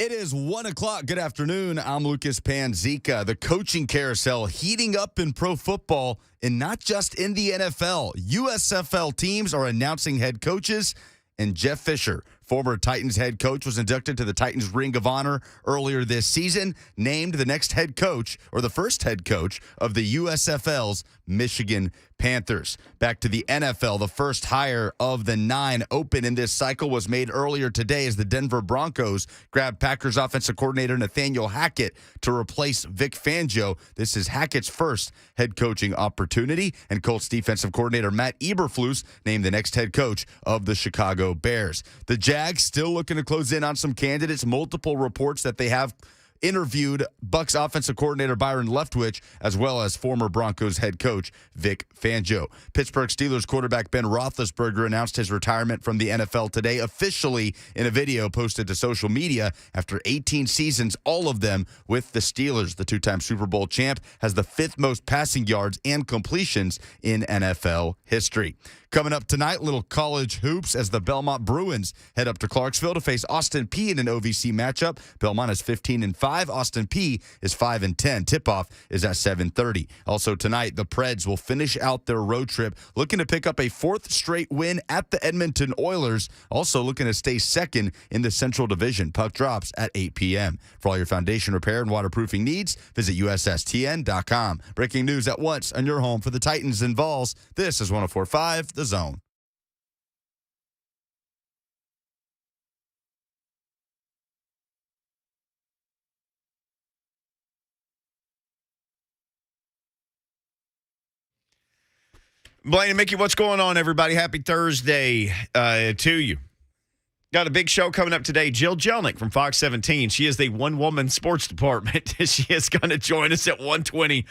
It is 1 o'clock. Good afternoon. I'm Lucas Panzica. The coaching carousel heating up in pro football, and not just in the NFL. USFL teams are announcing head coaches, and Jeff Fisher, former Titans head coach, was inducted to the Titans Ring of Honor earlier this season, named the next head coach, or the first head coach, of the USFL's Michigan Panthers. Back to the NFL, the first hire of the 9 open in this cycle was made earlier today as the Denver Broncos grabbed Packers offensive coordinator Nathaniel Hackett to replace Vic Fangio. This is Hackett's first head coaching opportunity, and Colts defensive coordinator Matt Eberflus named the next head coach of the Chicago Bears. The Jags still looking to close in on some candidates. Multiple reports that they have interviewed Bucs offensive coordinator Byron Leftwich, as well as former Broncos head coach Vic Fangio. Pittsburgh Steelers quarterback Ben Roethlisberger announced his retirement from the NFL today, officially in a video posted to social media after 18 seasons, all of them with the Steelers. The two-time Super Bowl champ has the 5th most passing yards and completions in NFL history. Coming up tonight, little college hoops as the Belmont Bruins head up to Clarksville to face Austin Peay in an OVC matchup. Belmont is 15-5. Austin Peay is 5-10. Tip-off is at 7:30. Also tonight, the Preds will finish out their road trip, looking to pick up a 4th straight win at the Edmonton Oilers. Also looking to stay second in the Central Division. Puck drops at 8 p.m. For all your foundation repair and waterproofing needs, visit USSTN.com. Breaking news at once on your home for the Titans and Vols. This is 104.5 The Zone. Blaine and Mickey, what's going on, everybody? Happy Thursday to you. Got a big show coming up today. Jill Jelnick from Fox 17. She is the one-woman sports department. She is going to join us at 1:20.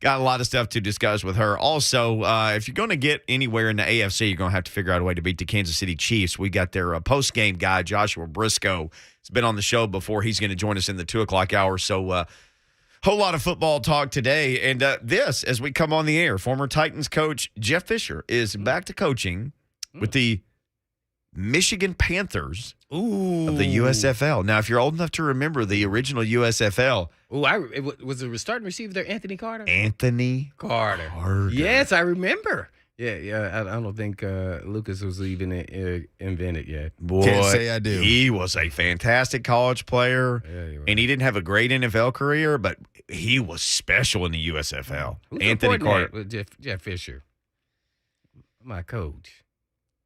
Got a lot of stuff to discuss with her. Also, if you're going to get anywhere in the AFC, you're going to have to figure out a way to beat the Kansas City Chiefs. We got their post-game guy, Joshua Brisco. He's been on the show before. He's going to join us in the 2 o'clock hour. So, whole lot of football talk today. And this, as we come on the air, former Titans coach Jeff Fisher is back to coaching with the Michigan Panthers of the USFL. Now, if you're old enough to remember the original USFL. Was the starting receiver there Anthony Carter? Anthony Carter. Yes, I remember. Yeah. I don't think Lucas was even invented yet. Boy, can't say I do. He was a fantastic college player, and he didn't have a great NFL career, but he was special in the USFL. Who's Anthony Carter. With Jeff Fisher, my coach.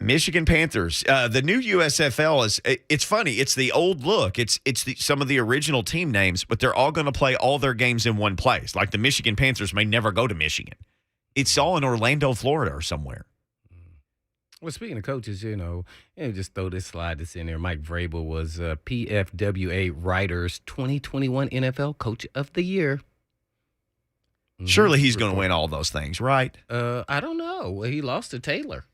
Michigan Panthers. The new USFL it's funny. It's the old look. It's some of the original team names, but they're all going to play all their games in one place. Like the Michigan Panthers may never go to Michigan. It's all in Orlando, Florida or somewhere. Well, speaking of coaches, just throw this slide that's in there. Mike Vrabel was PFWA Writers 2021 NFL Coach of the Year. Surely he's going to win all those things, right? I don't know. Well, he lost to Taylor.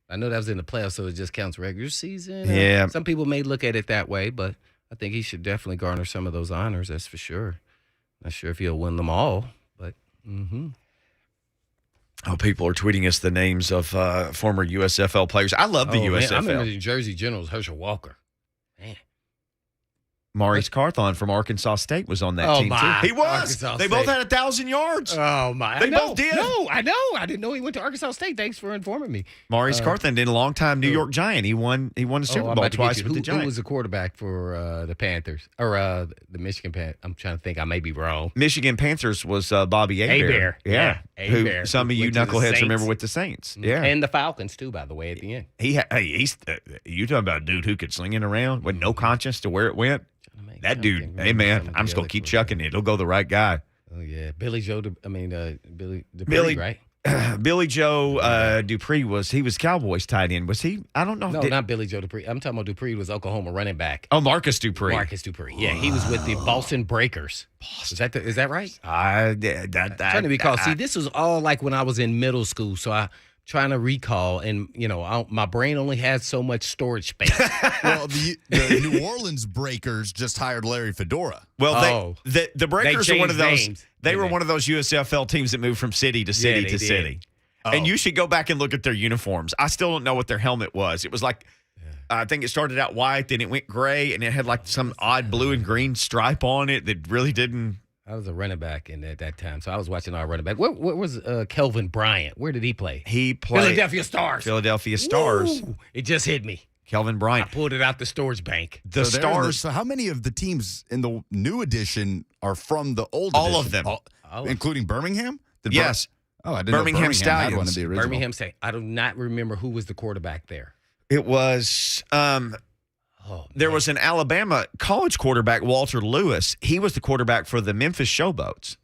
I know that was in the playoffs, so it just counts regular season. Yeah. Some people may look at it that way, but I think he should definitely garner some of those honors, that's for sure. Not sure if he'll win them all, but Oh, people are tweeting us the names of former USFL players. I love the USFL. Man, I remember the Jersey Generals, Herschel Walker. Man. Maurice Carthon from Arkansas State was on that team, too. He was. Arkansas they State. both had 1,000 yards. Oh, my. They both did. No, I know. I didn't know he went to Arkansas State. Thanks for informing me. Maurice Carthon did a long-time New York Giant. He won the Super Bowl twice with the Giants. Who was the quarterback for the Panthers? Or the Michigan Panthers? I'm trying to think. I may be wrong. Michigan Panthers was Bobby Hebert. Yeah. Who Hebert. some of you knuckleheads remember with the Saints. Yeah. And the Falcons, too, by the way, at the end. He's you talking about a dude who could sling it around with no conscience to where it went? That dude, hey, man, I'm just going to keep chucking it. It'll go the right guy. Oh, yeah. Billy Dupree, right? Billy Joe Dupree was Cowboys tight end. Was he? I don't know. No, not Billy Joe Dupree. I'm talking about Dupree was Oklahoma running back. Oh, Marcus Dupree. Yeah, he was with the Boston Breakers. Is that right? I'm trying to recall. See, this was all like when I was in middle school, so I trying to recall, and my brain only has so much storage space. Well, the New Orleans Breakers just hired Larry Fedora. Well, the Breakers are one of those. Names. They were one of those USFL teams that moved from city to city to city. Oh. And you should go back and look at their uniforms. I still don't know what their helmet was. It was like I think it started out white, then it went gray, and it had like some odd blue and green stripe on it that really didn't. I was a running back at that time, so I was watching our running back. Where was Kelvin Bryant? Where did he play? He played Philadelphia Stars. Philadelphia Stars. Woo! It just hit me. Kelvin I Bryant. pulled it out the storage bank. The Stars. So how many of the teams in the new edition are from the old edition? All of them. Including Birmingham? Yes. I didn't know Birmingham had one of Stallions. the original. Birmingham State. I do not remember who was the quarterback there. It was there Man. was an Alabama college quarterback, Walter Lewis. He was the quarterback for the Memphis Showboats.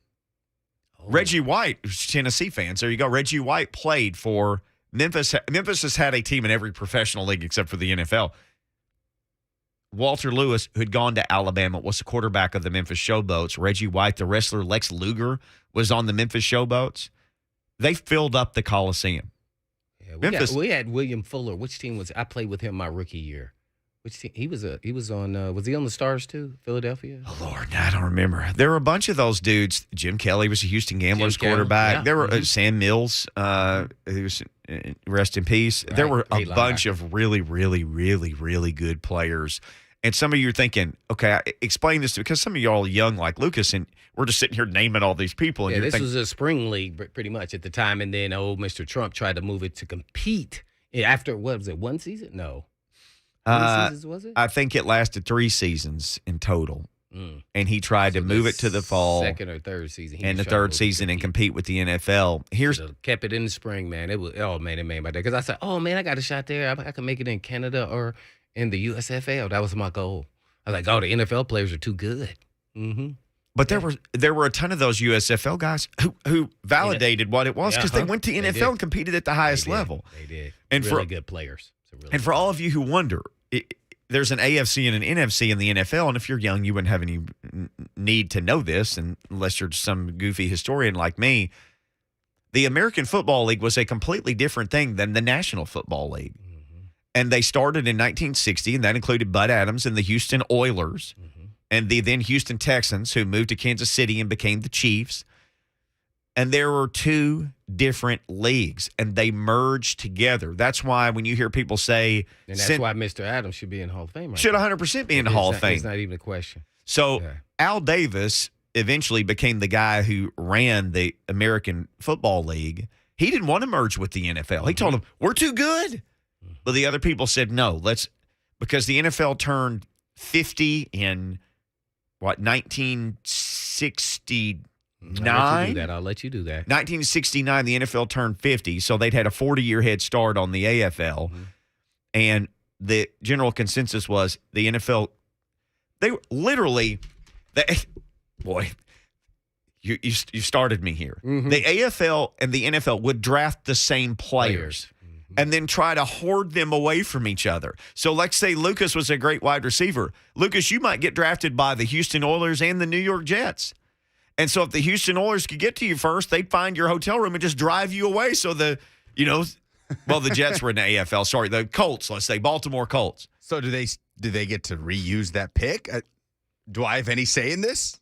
Oh. Reggie White, who's a Tennessee fan. So you go. Reggie White played for Memphis. Memphis has had a team in every professional league except for the NFL. Walter Lewis, who had gone to Alabama, was the quarterback of the Memphis Showboats. Reggie White, the wrestler Lex Luger, was on the Memphis Showboats. They filled up the Coliseum. Yeah, we had William Fuller. Which team was I played with him my rookie year? Which team? He was on was he on the Stars too? Philadelphia? Oh, Lord, I don't remember. There were a bunch of those dudes. Jim Kelly was a Houston Gamblers quarterback. Yeah. There were Sam Mills, who was rest in peace. Right. There were a Great bunch linebacker. of really, really, really, really good players. And some of you are thinking, okay, explain this because some of you all are young like Lucas, and we're just sitting here naming all these people. And Yeah, you're this thinking, was a spring league pretty much at the time, and then old Mr. Trump tried to move it to compete after what was it? One season? No, how many seasons was it? I think it lasted 3 seasons in total. And he tried to move it to the fall. Second or third season. And the third season and compete with the NFL. Here's kept it in the spring, man. It was it made my day because I said, oh man, I got a shot there. I can make it in Canada or in the USFL. That was my goal. I was like, oh, the NFL players are too good. Mm-hmm. But there were a ton of those USFL guys who validated what it was because they went to NFL and competed at the highest level. They did. And really good players. For all of you who wonder, there's an AFC and an NFC in the NFL, and if you're young, you wouldn't have any need to know this unless you're some goofy historian like me. The American Football League was a completely different thing than the National Football League. And they started in 1960, and that included Bud Adams and the Houston Oilers and the then Houston Texans, who moved to Kansas City and became the Chiefs. And there were 2 different leagues, and they merged together. That's why when you hear people say... And that's why Mr. Adams should be in the Hall of Fame. Should 100% be in the Hall of Fame. It's not even a question. So Al Davis eventually became the guy who ran the American Football League. He didn't want to merge with the NFL. He told them, we're too good. But the other people said, no, because the NFL turned 50 in, 1969? I'll let you do that. 1969, the NFL turned 50, so they'd had a 40-year head start on the AFL. And the general consensus was the NFL, they were literally, you started me here. The AFL and the NFL would draft the same players. And then try to hoard them away from each other. So let's say Lucas was a great wide receiver. Lucas, you might get drafted by the Houston Oilers and the New York Jets. And so if the Houston Oilers could get to you first, they'd find your hotel room and just drive you away. So the Jets were in the AFL. Sorry, the Colts, let's say, Baltimore Colts. So do they get to reuse that pick? Do I have any say in this?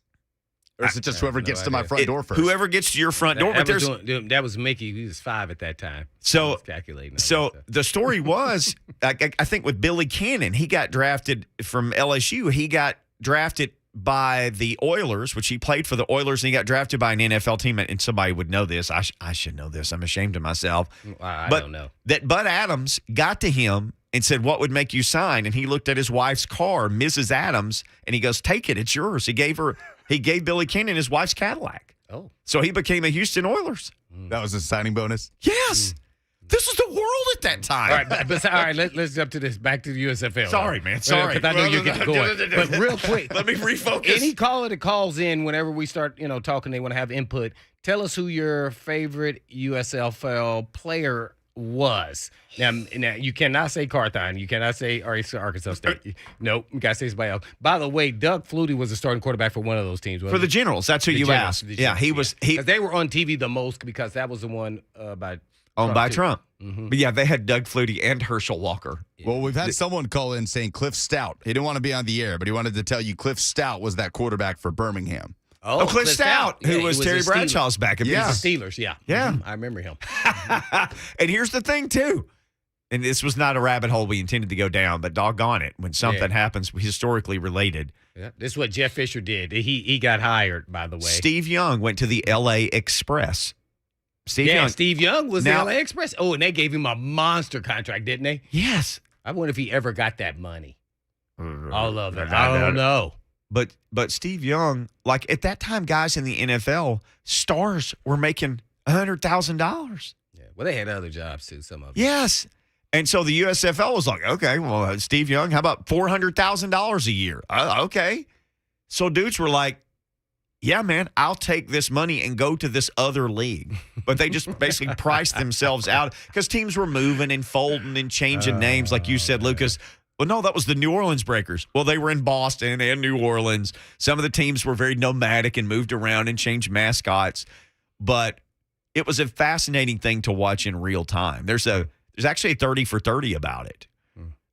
Or is it just whoever gets to my front door first? Whoever gets to your front door. That was Mickey. He was 5 at that time. So, calculating. The story was, I think with Billy Cannon, he got drafted from LSU. He got drafted by the Oilers, which he played for the Oilers, and he got drafted by an NFL team. And somebody would know this. I should know this. I'm ashamed of myself. I don't know. That Bud Adams got to him and said, what would make you sign? And he looked at his wife's car, Mrs. Adams, and he goes, take it. It's yours. He gave Billy Cannon his wife's Cadillac. Oh. So he became a Houston Oilers. That was a signing bonus? Yes. This was the world at that time. All right, let's jump to this. Back to the USFL. Sorry, man. Sorry. Because I know you're getting going. But real quick. Let me refocus. Any caller that calls in whenever we start, talking, they want to have input, tell us who your favorite USFL player was. Now you cannot say Carthon. You cannot say Arkansas State. Nope. You got to say somebody else. By the way, Doug Flutie was the starting quarterback for one of those teams. For the Generals. That's who you asked. Yeah, he was. Because they were on TV the most because that was the one owned by Trump. But yeah, they had Doug Flutie and Herschel Walker. Well, we've had someone call in saying Cliff Stout. He didn't want to be on the air, but he wanted to tell you Cliff Stout was that quarterback for Birmingham. Oh, Cliff Stout, who was Terry Bradshaw's backup. Yeah, the Steelers. Yeah, yeah, I remember him. And here's the thing too, and this was not a rabbit hole we intended to go down, but doggone it, when something happens historically related. Yeah, this is what Jeff Fisher did. He got hired, by the way. Steve Young went to the L.A. Express. Steve Young was the L.A. Express. Oh, and they gave him a monster contract, didn't they? Yes. I wonder if he ever got that money. All of it. I don't know. But Steve Young, like at that time, guys in the NFL, stars were making $100,000. Yeah. Well, they had other jobs too, some of them. Yes. And so the USFL was like, okay, well, Steve Young, how about $400,000 a year? Okay. So dudes were like, yeah, man, I'll take this money and go to this other league. But they just basically priced themselves out because teams were moving and folding and changing names, like you said, Lucas. Well, no, that was the New Orleans Breakers. Well, they were in Boston and New Orleans. Some of the teams were very nomadic and moved around and changed mascots. But it was a fascinating thing to watch in real time. There's actually a 30 for 30 about it.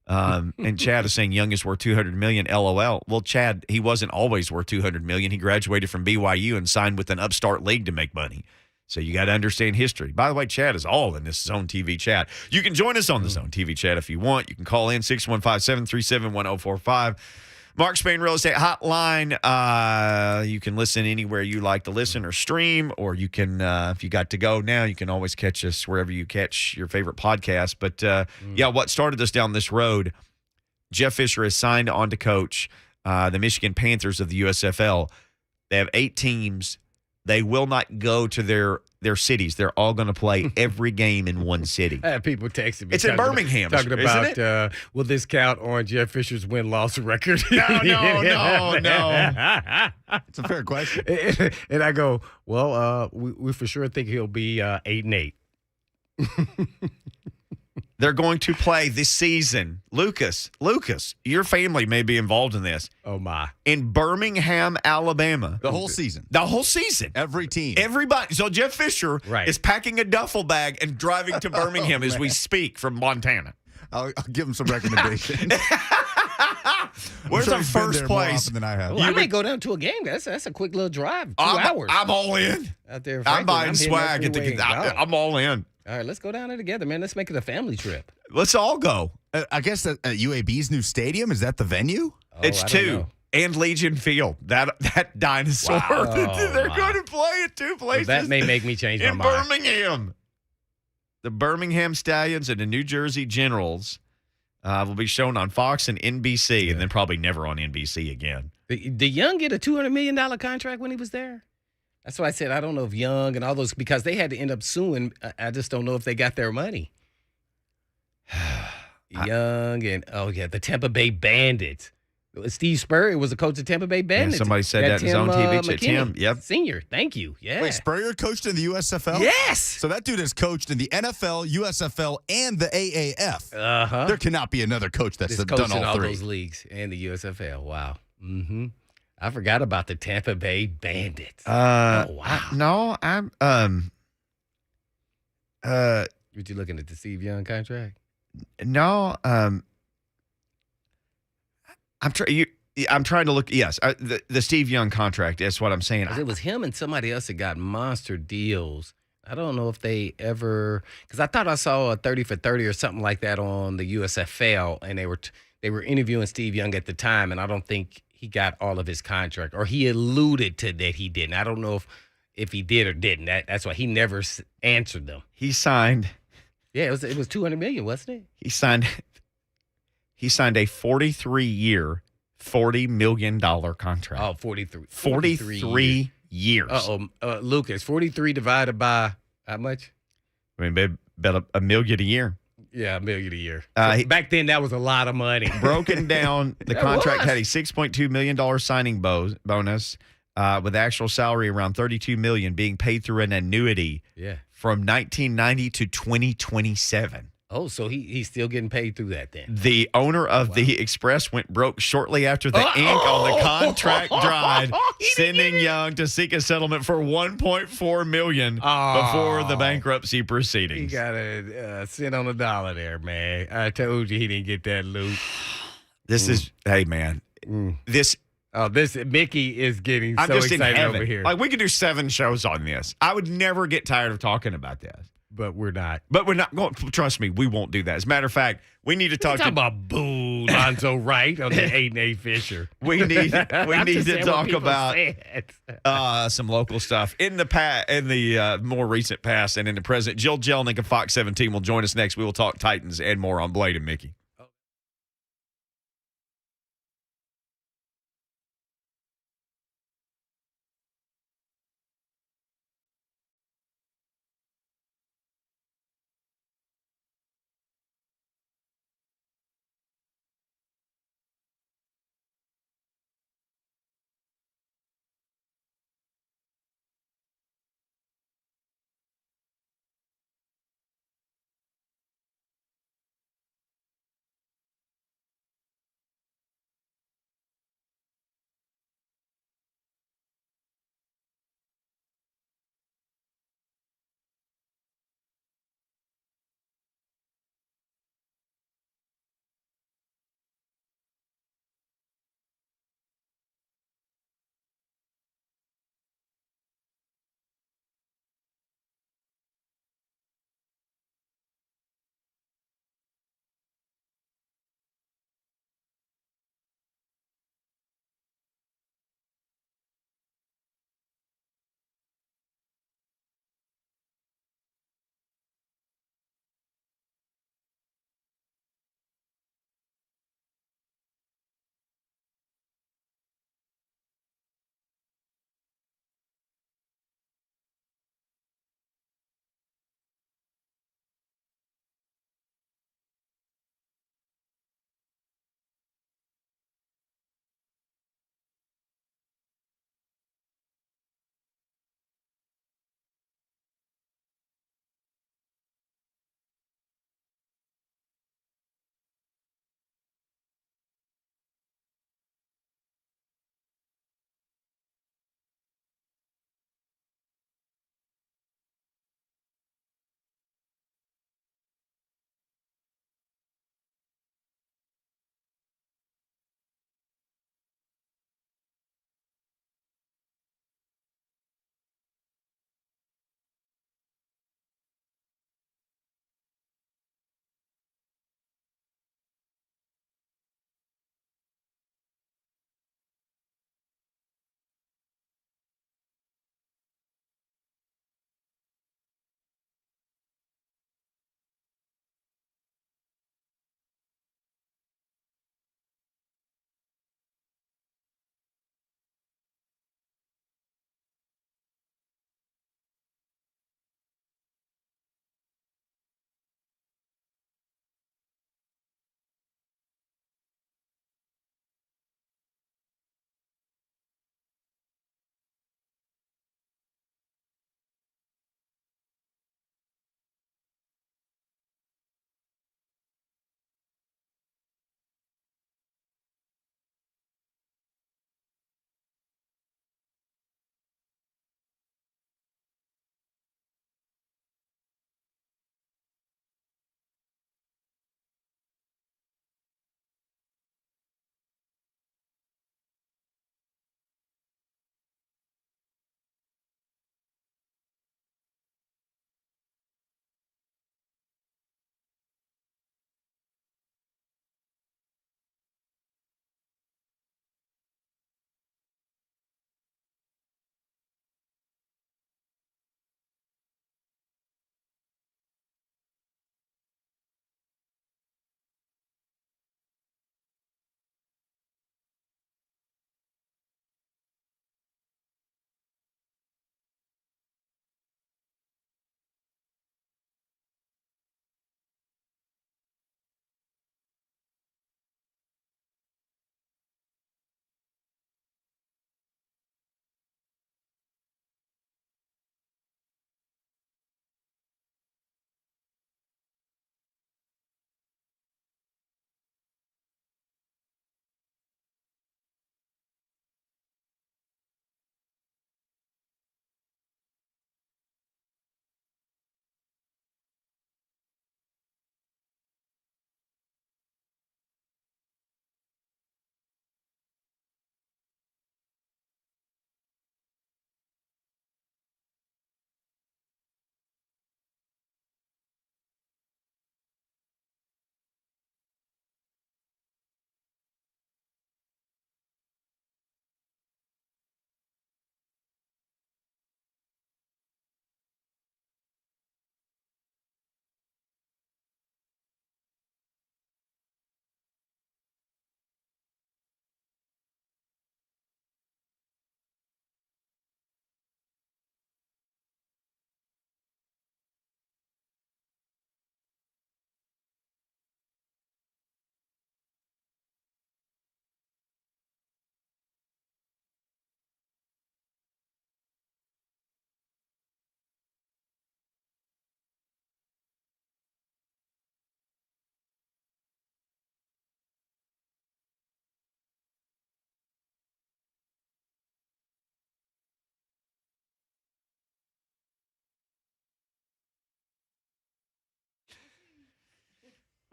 And Chad is saying Young is worth $200 million, LOL. Well, Chad, he wasn't always worth $200 million. He graduated from BYU and signed with an upstart league to make money. So you got to understand history. By the way, Chad is all in this Zone TV chat. You can join us on the Zone TV chat if you want. You can call in 615-737-1045. Mark Spain Real Estate Hotline. You can listen anywhere you like to listen or stream, or you can, if you got to go now, you can always catch us wherever you catch your favorite podcast. But, what started us down this road, Jeff Fisher is signed on to coach the Michigan Panthers of the USFL. They have 8 teams. They will not go to their cities. They're all going to play every game in one city. I had people texting me. It's in Birmingham, talking about, will this count on Jeff Fisher's win-loss record? No. It's a fair question. And I go, well, we for sure think he'll be 8-8. They're going to play this season. Lucas, your family may be involved in this. Oh, my. In Birmingham, Alabama. The whole season. Every team. Everybody. Everybody. So Jeff Fisher is packing a duffel bag and driving to Birmingham as we speak from Montana. I'll give him some recommendations. Where's our first place? Than I have. Well, I may go down to a game. That's a quick little drive. 2 hours. I'm all in. Out there. I'm buying swag. I'm all in. All right, let's go down there together, man. Let's make it a family trip. Let's all go. I guess at UAB's new stadium, is that the venue? It's 2. And Legion Field. That dinosaur. Wow. They're going to play at 2 places. Well, that may make me change my mind. In Birmingham. The Birmingham Stallions and the New Jersey Generals will be shown on Fox and NBC, and then probably never on NBC again. Did Young get a $200 million contract when he was there? That's why I said I don't know if Young and all those, because they had to end up suing. I just don't know if they got their money. Young and, the Tampa Bay Bandits. Steve Spurrier was the coach of Tampa Bay Bandits. Yeah, somebody said that in his own TV chat. Tim, yep. Senior, thank you. Yeah. Wait, Spurrier coached in the USFL? Yes. So that dude has coached in the NFL, USFL, and the AAF. Uh-huh. There cannot be another coach that's done all 3. Those leagues and the USFL. Wow. Mm-hmm. I forgot about the Tampa Bay Bandits. Oh, wow. No, I'm Were you looking at the Steve Young contract? No, I'm trying to look. Yes, the Steve Young contract. That's what I'm saying. It was him and somebody else that got monster deals. I don't know if they ever, because I thought I saw a 30 for 30 or something like that on the USFL, and they were interviewing Steve Young at the time, and I don't think he got all of his contract, or he alluded to that he didn't. I don't know if he did or didn't. That's why he never answered them. He signed. Yeah, it was $200 million, wasn't it? He signed a 43-year, $40 million contract. Oh, 43. 43 years. Lucas, 43 divided by how much? I mean, about $1 million a year. Yeah, $1 million a year. So back then, that was a lot of money. Broken down, the contract had a $6.2 million signing bonus, with actual salary around $32 million being paid through an annuity. Yeah. From 1990 to 2027. Oh, so he's still getting paid through that then. The owner of the Express went broke shortly after the ink on the contract dried, sending Young to seek a settlement for $1.4 million before the bankruptcy proceedings. He got a cent on the dollar there, man. I told you he didn't get that loot. This is, hey, man, this Mickey is getting I'm so just excited in heaven. over here. Like, we could do 7 shows on this. I would never get tired of talking about this. but we're not. But we're not going. Trust me, we won't do that. As a matter of fact, we need to talk Talk about boo Lonzo Wright on the 8-8 Fisher. We need I'm to just saying what talk people about said. some local stuff in the more recent past and in the present. Jill Jelnick of Fox 17 will join us next. We will talk Titans and more on Blaine and Mickey.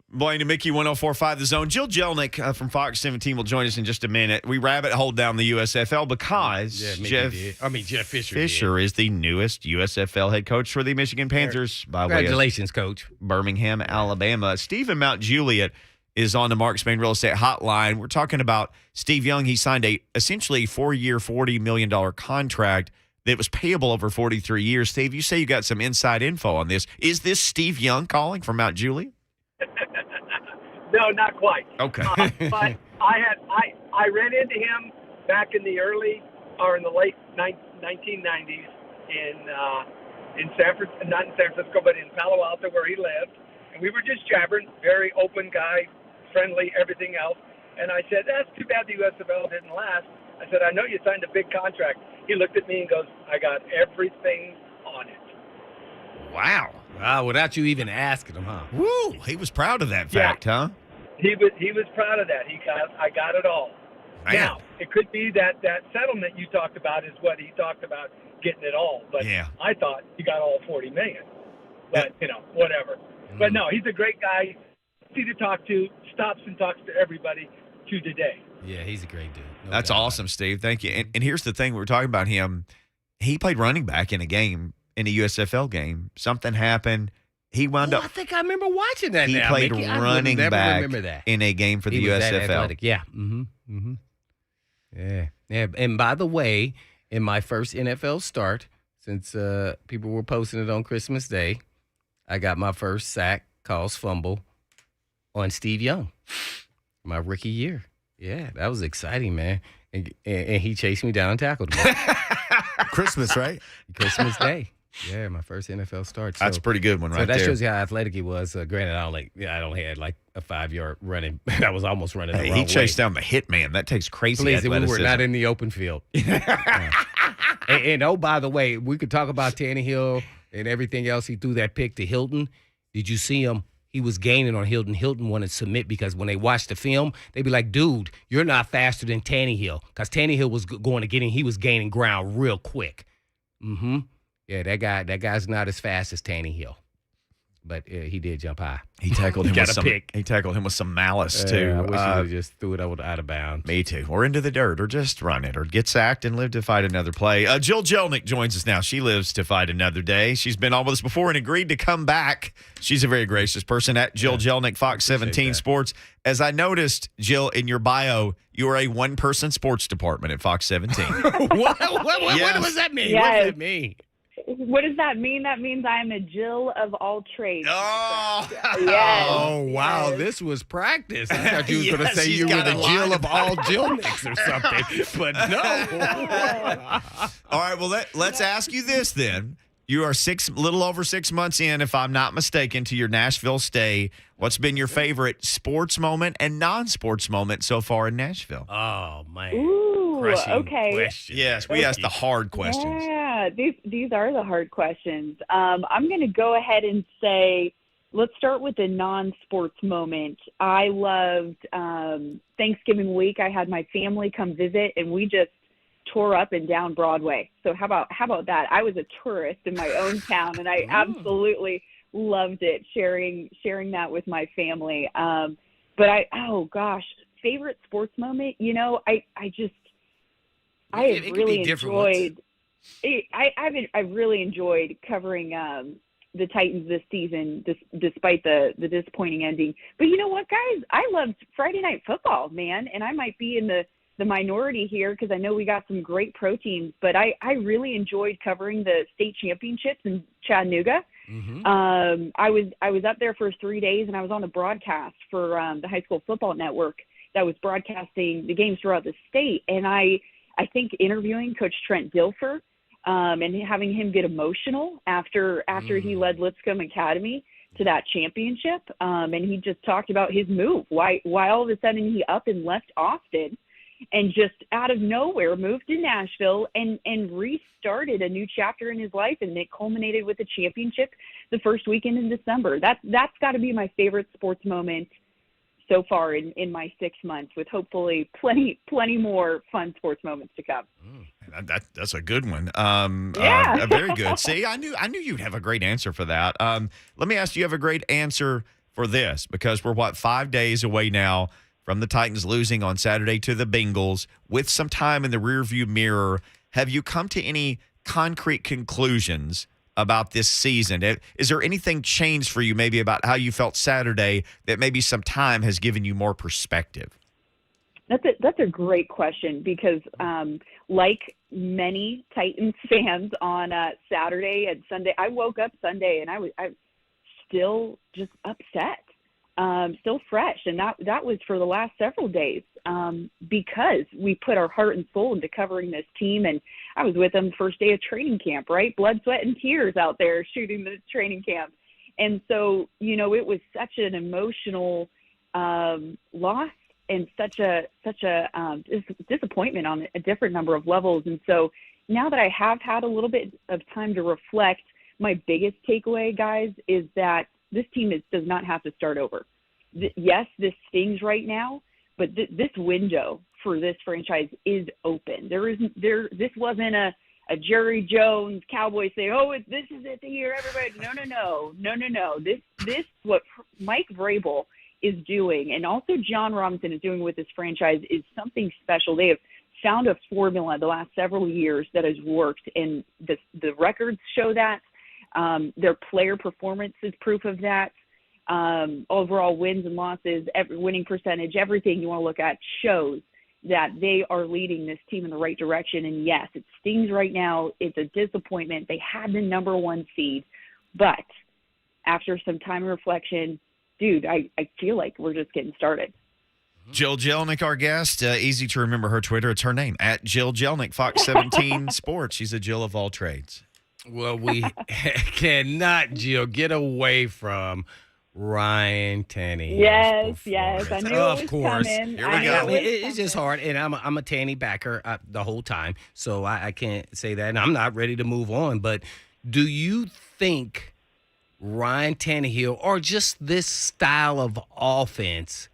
Blaine and Mickey, 104.5 The Zone. Jill Jelnick from Fox 17 will join us in just a minute. We rabbit hole down the USFL because Jeff Fisher is the newest USFL head coach for the Michigan Panthers. Congratulations, Coach. Birmingham, Alabama. Stephen Mount Juliet is on the Mark Spain Real Estate Hotline. We're talking about Steve Young. He signed a essentially 4-year, $40 million contract that was payable over 43 years. Steve, you say you got some inside info on this. Is this Steve Young calling from Mount Juliet? No, not quite. Okay. But I ran into him back in the late 1990s in San Francisco, not in San Francisco, but in Palo Alto where he lived, and we were just jabbering. Very open guy, friendly, everything else. And I said, "That's too bad the USFL didn't last." I said, "I know you signed a big contract." He looked at me and goes, "I got everything on it." Wow. Without you even asking him, huh? Woo. He was proud of that fact, huh? He was proud of that. I got it all. Man. Now, it could be that settlement you talked about is what he talked about, getting it all. But yeah. I thought he got all $40 million. But, whatever. But no, he's a great guy. Easy to talk to. Stops and talks to everybody to today. Yeah, he's a great dude. That's awesome, Steve. Thank you. And here's the thing. We were talking about him. He played running back in a game, in a USFL game. Something happened. He wound up. I think I remember watching that. He played running back in a game for the USFL. Yeah. Yeah. And by the way, in my first NFL start, since people were posting it on Christmas Day, I got my first sack, calls fumble on Steve Young, my rookie year. Yeah, that was exciting, man. And he chased me down and tackled me. Christmas, right? Christmas Day. Yeah, my first NFL start. That's a pretty good one, right there. So that shows you how athletic he was. Granted, I only had like a 5-yard running. I was almost running the wrong way. He chased down the hitman. That takes crazy athleticism. We were not in the open field. and oh, by the way, we could talk about Tannehill and everything else. He threw that pick to Hilton. Did you see him? He was gaining on Hilton. Hilton wanted to submit because when they watched the film, they'd be like, dude, you're not faster than Tannehill. Because Tannehill was going to get in. He was gaining ground real quick. Yeah, that guy's not as fast as Tannehill. But he did jump high. He tackled him with some malice, too. I wish he would have just threw it out of bounds. Me too. Or into the dirt, or just run it, or get sacked and live to fight another play. Jill Jelnick joins us now. She lives to fight another day. She's been on with us before and agreed to come back. She's a very gracious person at Jill Jelnick, Fox 17 Sports. As I noticed, Jill, in your bio, you are a one-person sports department at Fox 17. What does that mean? Yes. What does that mean? What does that mean? That means I'm a Jill of all trades. Oh, yes. Oh, wow. Yes. This was practice. I thought you was going to say she's you were got the a line Jill of about all Jillnicks or something. But no. All right, well, let's ask you this then. You are little over 6 months in, if I'm not mistaken, to your Nashville stay. What's been your favorite sports moment and non-sports moment so far in Nashville? Oh, man. Ooh, Crushing okay. question. Yes, we asked the hard questions. Yeah, these are the hard questions. I'm going to go ahead and say, let's start with the non-sports moment. I loved Thanksgiving week. I had my family come visit, and we just tore up and down Broadway. So how about that? I was a tourist in my own town, and I absolutely loved it, sharing that with my family. But favorite sports moment, I've really enjoyed covering the Titans this season, despite the disappointing ending. But you know what, guys? I loved Friday Night Football, man, and I might be in the minority here because I know we got some great pro teams, but I really enjoyed covering the state championships in Chattanooga. Mm-hmm. I was up there for 3 days, and I was on the broadcast for the High School Football Network that was broadcasting the games throughout the state. And I think interviewing Coach Trent Dilfer and having him get emotional after he led Lipscomb Academy to that championship, and he just talked about his move, why all of a sudden he up and left Austin and just out of nowhere moved to Nashville and restarted a new chapter in his life, and it culminated with a championship the first weekend in December. That's got to be my favorite sports moment so far in my 6 months, with hopefully plenty more fun sports moments to come. That's a good one. Yeah. Very good. See, I knew you'd have a great answer for that. Let me ask you, have a great answer for this? Because we're, 5 days away now from the Titans losing on Saturday to the Bengals. With some time in the rearview mirror, have you come to any concrete conclusions about this season? Is there anything changed for you maybe about how you felt Saturday that maybe some time has given you more perspective? That's a great question because like many Titans fans on Saturday and Sunday, I woke up Sunday and I was still just upset, still fresh. And that was for the last several days because we put our heart and soul into covering this team. And I was with them the first day of training camp, right? Blood, sweat, and tears out there shooting the training camp. And so, it was such an emotional loss and such a disappointment on a different number of levels. And so now that I have had a little bit of time to reflect, my biggest takeaway, guys, is that this team does not have to start over. Yes, this stings right now, but this window for this franchise is open. This wasn't a Jerry Jones Cowboys saying, this is it the year, everybody. No. This what Mike Vrabel is doing, and also John Robinson is doing with this franchise, is something special. They have found a formula the last several years that has worked, and the records show that. Their player performance is proof of that. Overall wins and losses, winning percentage, everything you want to look at shows that they are leading this team in the right direction. And yes, it stings right now. It's a disappointment. They had the number 1 seed, but after some time and reflection, dude, I feel like we're just getting started. Jill Jelnick, our guest. Easy to remember her Twitter. It's her name, at Jill Jelnick, Fox 17 Sports. She's a Jill of all trades. Well, we cannot, Jill, get away from Ryan Tannehill. Yes, I knew it was coming. Here we go. It's just hard, and I'm a Tanny backer the whole time, so I can't say that, and I'm not ready to move on. But do you think Ryan Tannehill, or just this style of offense,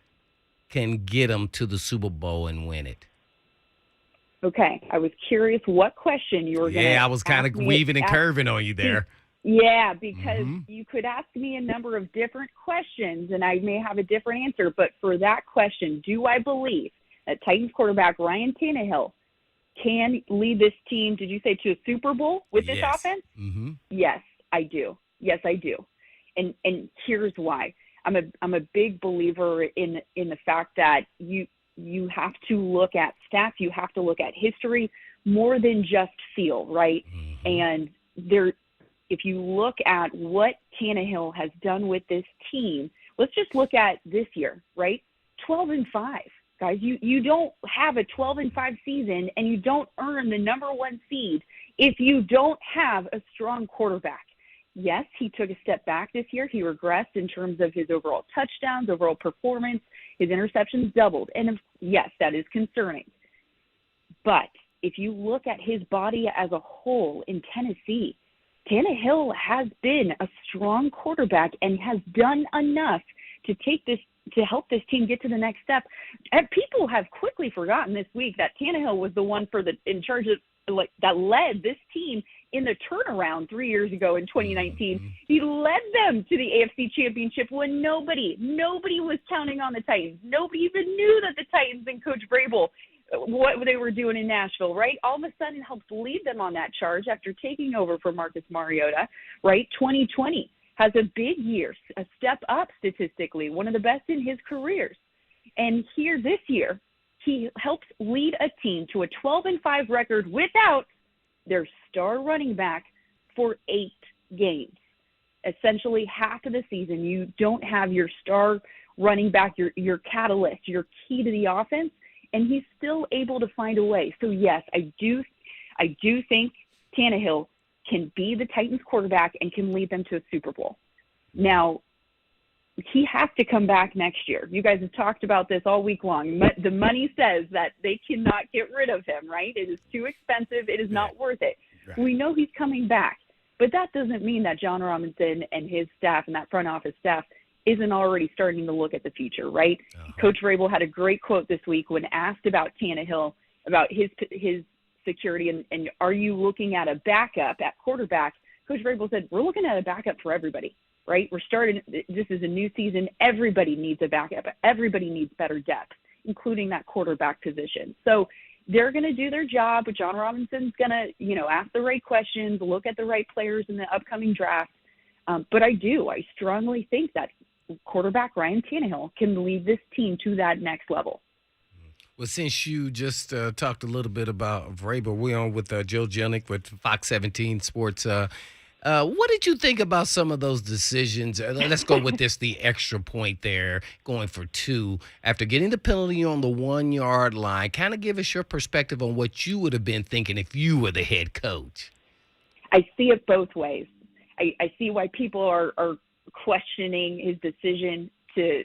can get him to the Super Bowl and win it? Okay, I was curious what question you were going to ask. Yeah, I was kind of weaving and curving on you there. Yeah, because you could ask me a number of different questions, and I may have a different answer. But for that question, do I believe that Titans quarterback Ryan Tannehill can lead this team, did you say, to a Super Bowl with this offense? Mm-hmm. Yes, I do. Yes, I do. And here's why. I'm a big believer in the fact that you have to look at stats, you have to look at history more than just feel, right? And if you look at what Tannehill has done with this team, let's just look at this year, right? 12-5. Guys, you don't have a 12-5 season, and you don't earn the number 1 seed if you don't have a strong quarterback. Yes, he took a step back this year. He regressed in terms of his overall touchdowns, overall performance. His interceptions doubled. And yes, that is concerning. But if you look at his body as a whole in Tennessee, Tannehill has been a strong quarterback and has done enough to help this team get to the next step. And people have quickly forgotten this week that Tannehill was the one in charge of that led this team in the turnaround 3 years ago in 2019. He led them to the AFC Championship when nobody was counting on the Titans. Nobody even knew that the Titans and Coach Vrabel, what they were doing in Nashville, right? All of a sudden helped lead them on that charge after taking over for Marcus Mariota, right? 2020 has a big year, a step up statistically, one of the best in his careers. And here this year, he helps lead a team to a 12-5 record without their star running back for 8 games. Essentially half of the season, you don't have your star running back, your catalyst, your key to the offense, and he's still able to find a way. So yes, I do think Tannehill can be the Titans quarterback and can lead them to a Super Bowl. Now, he has to come back next year. You guys have talked about this all week long. The money says that they cannot get rid of him, right? It is too expensive. It is not worth it. Right. We know he's coming back, but that doesn't mean that John Robinson and his staff and that front office staff isn't already starting to look at the future, right? Coach Vrabel had a great quote this week when asked about Tannehill, about his security, and are you looking at a backup at quarterback? Coach Vrabel said, we're looking at a backup for everybody. right? We're starting. This is a new season. Everybody needs a backup. Everybody needs better depth, including that quarterback position. So they're going to do their job. John Robinson's going to, ask the right questions, look at the right players in the upcoming draft. But I strongly think that quarterback Ryan Tannehill can lead this team to that next level. Well, since you just talked a little bit about Vrabel, we're on with Joe Jelnick with Fox 17 Sports. What did you think about some of those decisions? Let's go with the extra point there, going for 2 after getting the penalty on the 1-yard line. Kind of give us your perspective on what you would have been thinking if you were the head coach. I see it both ways. I see why people are questioning his decision to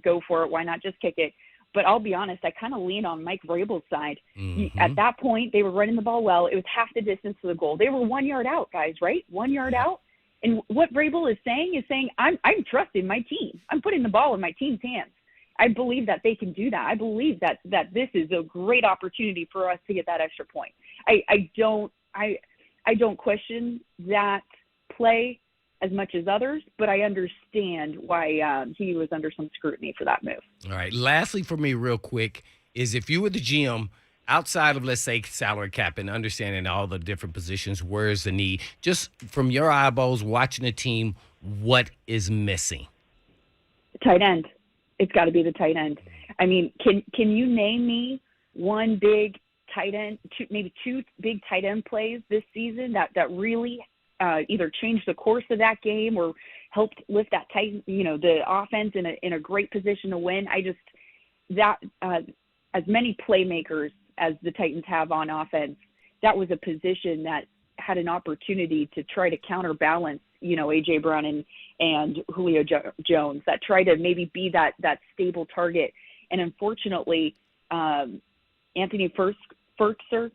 go for it. Why not just kick it? But I'll be honest, I kind of lean on Mike Vrabel's side. Mm-hmm. At that point, they were running the ball well. It was half the distance to the goal. They were 1 yard out, guys, right? 1 yard out. And what Vrabel is saying, I'm trusting my team. I'm putting the ball in my team's hands. I believe that they can do that. I believe that this is a great opportunity for us to get that extra point. I don't question that play as much as others, but I understand why he was under some scrutiny for that move. All right. Lastly, for me, real quick, is if you were the GM, outside of, let's say, salary cap and understanding all the different positions, where's the need, just from your eyeballs watching the team, what is missing? Tight end. It's got to be the tight end. I mean, can you name me one big tight end, maybe 2 big tight end plays this season that really either changed the course of that game or helped lift that the offense in a great position to win? As many playmakers as the Titans have on offense, that was a position that had an opportunity to try to counterbalance, A.J. Brown and Julio Jones, that try to maybe be that stable target. And unfortunately, Anthony Firkser,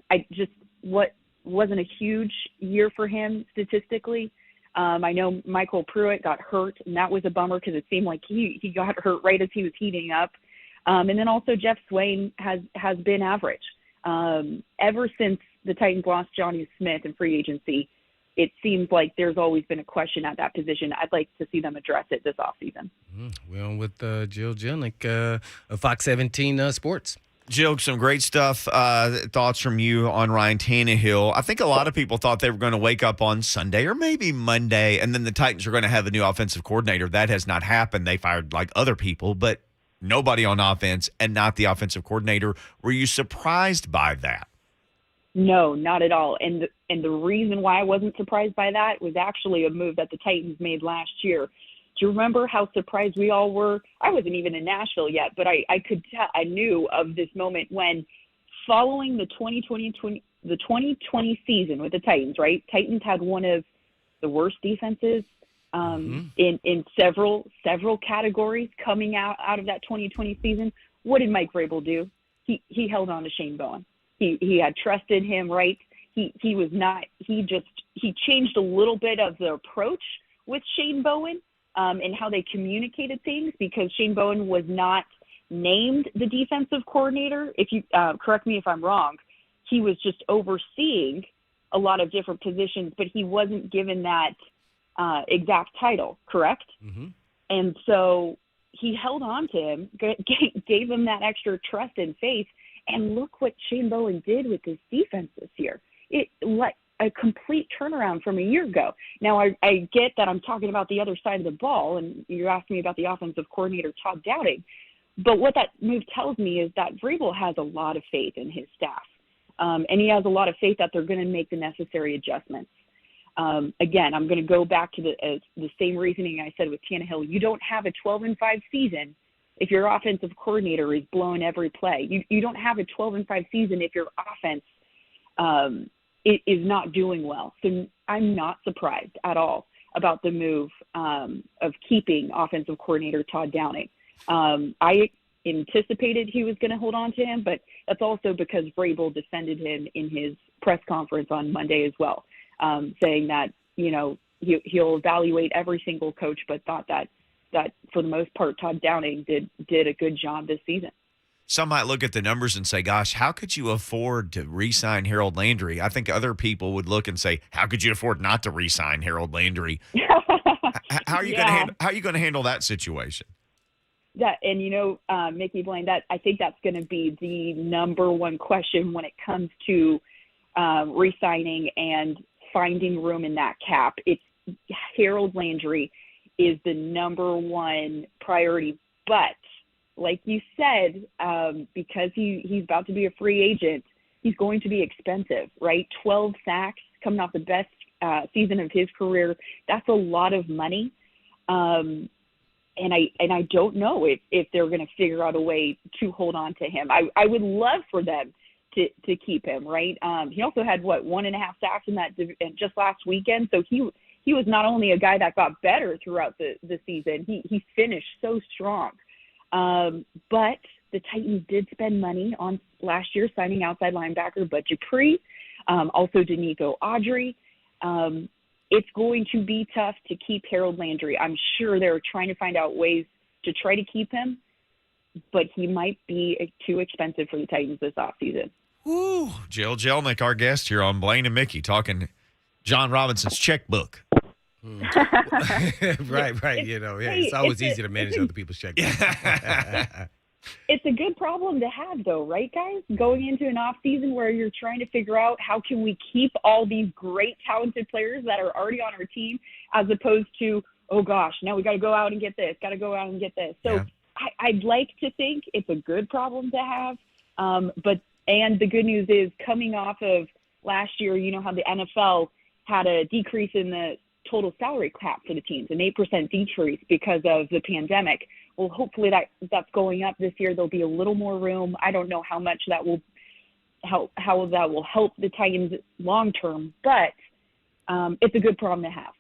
wasn't a huge year for him statistically. I know Michael Pruitt got hurt, and that was a bummer because it seemed like he got hurt right as he was heating up. And then also Jeff Swain has been average. Ever since the Titans lost Johnny Smith in free agency, it seems like there's always been a question at that position. I'd like to see them address it this offseason. We're on with Jill Jelnick of Fox 17 Sports. Jill, some great stuff, thoughts from you on Ryan Tannehill. I think a lot of people thought they were going to wake up on Sunday or maybe Monday, and then the Titans are going to have a new offensive coordinator. That has not happened. They fired like other people, but nobody on offense and not the offensive coordinator. Were you surprised by that? No, not at all. And the reason why I wasn't surprised by that was actually a move that the Titans made last year. Do you remember how surprised we all were? I wasn't even in Nashville yet, but I could tell, I knew of this moment when, following the 2020 season with the Titans, right? Titans had one of the worst defenses in several categories coming out of that 2020 season. What did Mike Vrabel do? He held on to Shane Bowen. He had trust in him, right? He changed a little bit of the approach with Shane Bowen. And how they communicated things, because Shane Bowen was not named the defensive coordinator. If you correct me if I'm wrong, he was just overseeing a lot of different positions, but he wasn't given that exact title, correct? Mm-hmm. And so he held on to him, gave him that extra trust and faith, and look what Shane Bowen did with this defense this year. A complete turnaround from a year ago. Now, I get that I'm talking about the other side of the ball, and you're asking me about the offensive coordinator, Todd Downing. But what that move tells me is that Vrabel has a lot of faith in his staff, and he has a lot of faith that they're going to make the necessary adjustments. Again, I'm going to go back to the same reasoning I said with Tannehill. You don't have a 12-5 season if your offensive coordinator is blowing every play. You don't have a 12-5 season if your offense is not doing well. So I'm not surprised at all about the move of keeping offensive coordinator Todd Downing. I anticipated he was going to hold on to him, but that's also because Vrabel defended him in his press conference on Monday as well, saying that, he'll evaluate every single coach, but thought that for the most part, Todd Downing did a good job this season. Some might look at the numbers and say, gosh, how could you afford to re-sign Harold Landry? I think other people would look and say, how could you afford not to re-sign Harold Landry? How are you Yeah. going to handle that situation? That, and Mickey, Blaine, that I think that's going to be the number one question when it comes to re-signing and finding room in that cap. It's Harold Landry is the number one priority, but like you said, because he's about to be a free agent, he's going to be expensive, right? 12 sacks coming off the best season of his career. That's a lot of money. And I don't know if they're going to figure out a way to hold on to him. I would love for them to keep him, right? He also had 1.5 sacks in that just last weekend. So he was not only a guy that got better throughout the season, he finished so strong. But the Titans did spend money on last year signing outside linebacker Bud Dupree, also Danico Audrey. It's going to be tough to keep Harold Landry. I'm sure they're trying to find out ways to try to keep him, but he might be too expensive for the Titans this offseason. Woo. Jill Jelnick, our guest here on Blaine and Mickey, talking John Robinson's checkbook. Right. It's always easy to manage other people's checkbooks. It's a good problem to have, though, right, guys? Going into an off season where you're trying to figure out how can we keep all these great, talented players that are already on our team, as opposed to, oh gosh, now we got to go out and get this, got to go out and get this. So Yeah. I'd like to think it's a good problem to have, and the good news is coming off of last year, you know how the NFL had a decrease in the total salary cap for the teams, an 8% decrease because of the pandemic. Well, hopefully that's going up this year. There'll be a little more room. I don't know how much that will help, how that will help the Titans long term, but it's a good problem to have.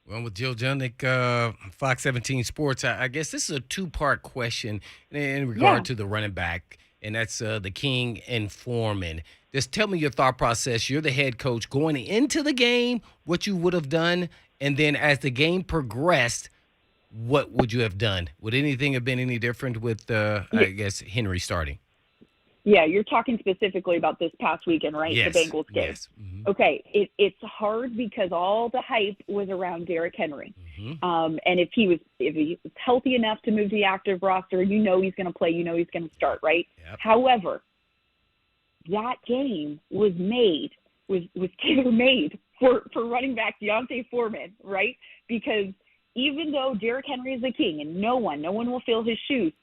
Well, with Jill Jelnick, Fox 17 Sports, I guess this is a two-part question in regard to the running back, and that's the King and Foreman. Just tell me your thought process. You're the head coach going into the game, what you would have done, and then as the game progressed, what would you have done? Would anything have been any different with, I guess, Henry starting? Yeah, you're talking specifically about this past weekend, right? Yes. The Bengals game. Yes. Mm-hmm. Okay, it's hard because all the hype was around Derrick Henry. Mm-hmm. And if he was healthy enough to move to the active roster, he's going to play, he's going to start, right? Yep. However, that game was tailor-made for running back Deontay Foreman, right? Because even though Derrick Henry is the king and no one will fill his shoes,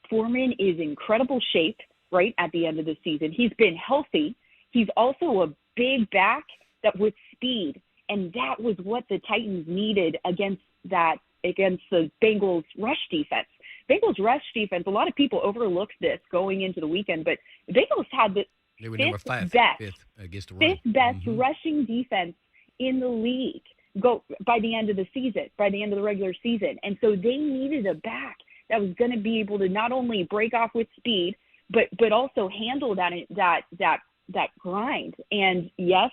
Foreman is in incredible shape, right, at the end of the season. He's been healthy. He's also a big back that with speed, and that was what the Titans needed against the Bengals rush defense. Bengals rush defense, a lot of people overlooked this going into the weekend, but the Bengals had the They were number fifth against the run. fifth best rushing defense in the league by the end of the season, by the end of the regular season. And so they needed a back that was going to be able to not only break off with speed, but also handle that grind. And yes,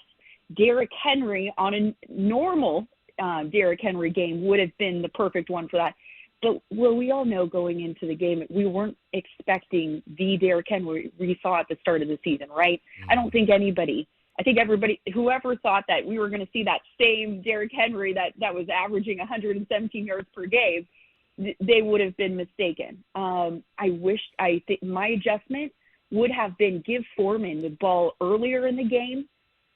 Derrick Henry on a normal Derrick Henry game would have been the perfect one for that. But we all know going into the game, we weren't expecting the Derrick Henry we saw at the start of the season, right? I don't think everybody, whoever thought that we were going to see that same Derrick Henry that was averaging 117 yards per game, they would have been mistaken. I think my adjustment would have been give Foreman the ball earlier in the game,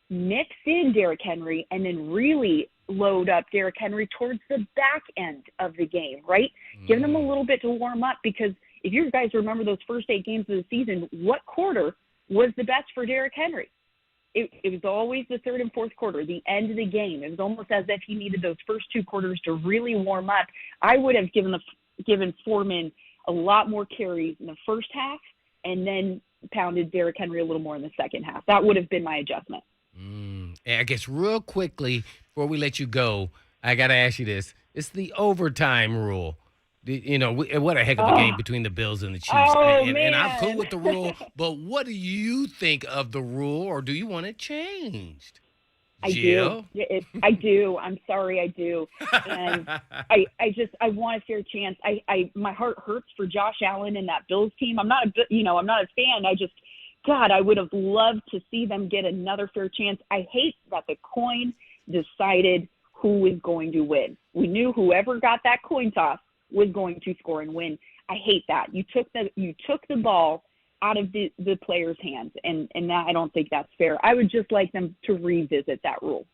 mix in Derrick Henry, and then really load up Derrick Henry towards the back end of the game, right? Give them a little bit to warm up, because if you guys remember those first 8 games of the season, what quarter was the best for Derrick Henry? It was always the third and fourth quarter, the end of the game. It was almost as if he needed those first 2 quarters to really warm up. I would have given Foreman a lot more carries in the first half and then pounded Derrick Henry a little more in the second half. That would have been my adjustment. And I guess real quickly, before we let you go, I got to ask you this. It's the overtime rule. What a heck of a game between the Bills and the Chiefs. And I'm cool with the rule, but what do you think of the rule, or do you want it changed? Jill? I do. I'm sorry, I do. And I want a fair chance. My heart hurts for Josh Allen and that Bills team. I'm not a fan. I would have loved to see them get another fair chance. I hate that the coin decided who is going to win. We knew whoever got that coin toss was going to score and win. I hate that. You took the ball out of the players' hands, and that, I don't think that's fair. I would just like them to revisit that rule.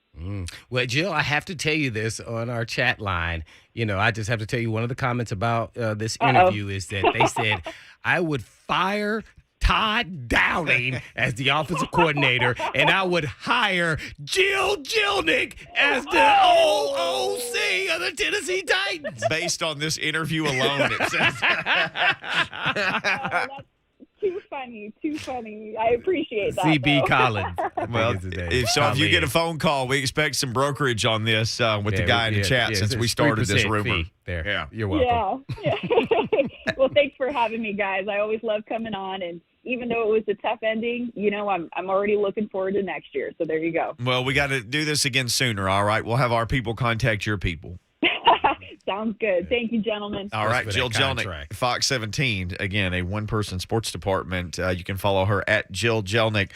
Well, Jill, I have to tell you this on our chat line. I just have to tell you one of the comments about this interview is that they said I would fire Todd Downing as the offensive coordinator, and I would hire Jill Jelnick as the OOC of the Tennessee Titans. Based on this interview alone, it says. That's too funny. I appreciate that. CB though. Collins. Well, if you get a phone call, we expect some brokerage on this with the guy in the chat since we started this rumor. Fee there. Yeah. You're welcome. Yeah. Well, thanks for having me, guys. I always love coming on, and even though it was a tough ending, I'm already looking forward to next year. So there you go. Well, we got to do this again sooner, all right? We'll have our people contact your people. Sounds good. Thank you, gentlemen. All right, Jill Jelnick, Fox 17, again, a one-person sports department. You can follow her at Jill Jelnick.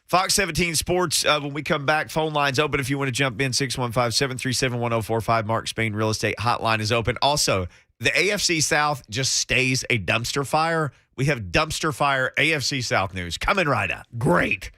Fox 17 Sports, when we come back, phone line's open if you want to jump in, 615-737-1045. Mark Spain Real Estate Hotline is open. Also, the AFC South just stays a dumpster fire. We have dumpster fire AFC South news coming right up. Great.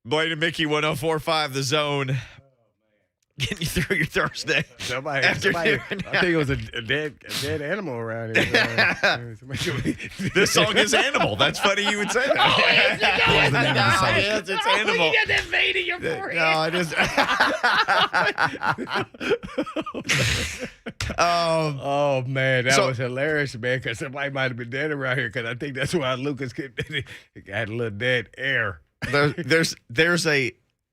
Blaine and Mickey, 104.5 The Zone. Getting you through your Thursday. Somebody, I think it was a dead animal around here. This song is Animal. That's funny you would say that. Yes, it's Animal. You got that vein in your forehead. No, I just. Oh man, that was hilarious, man. Because somebody might have been dead around here. Because I think that's why Lucas had a little dead air.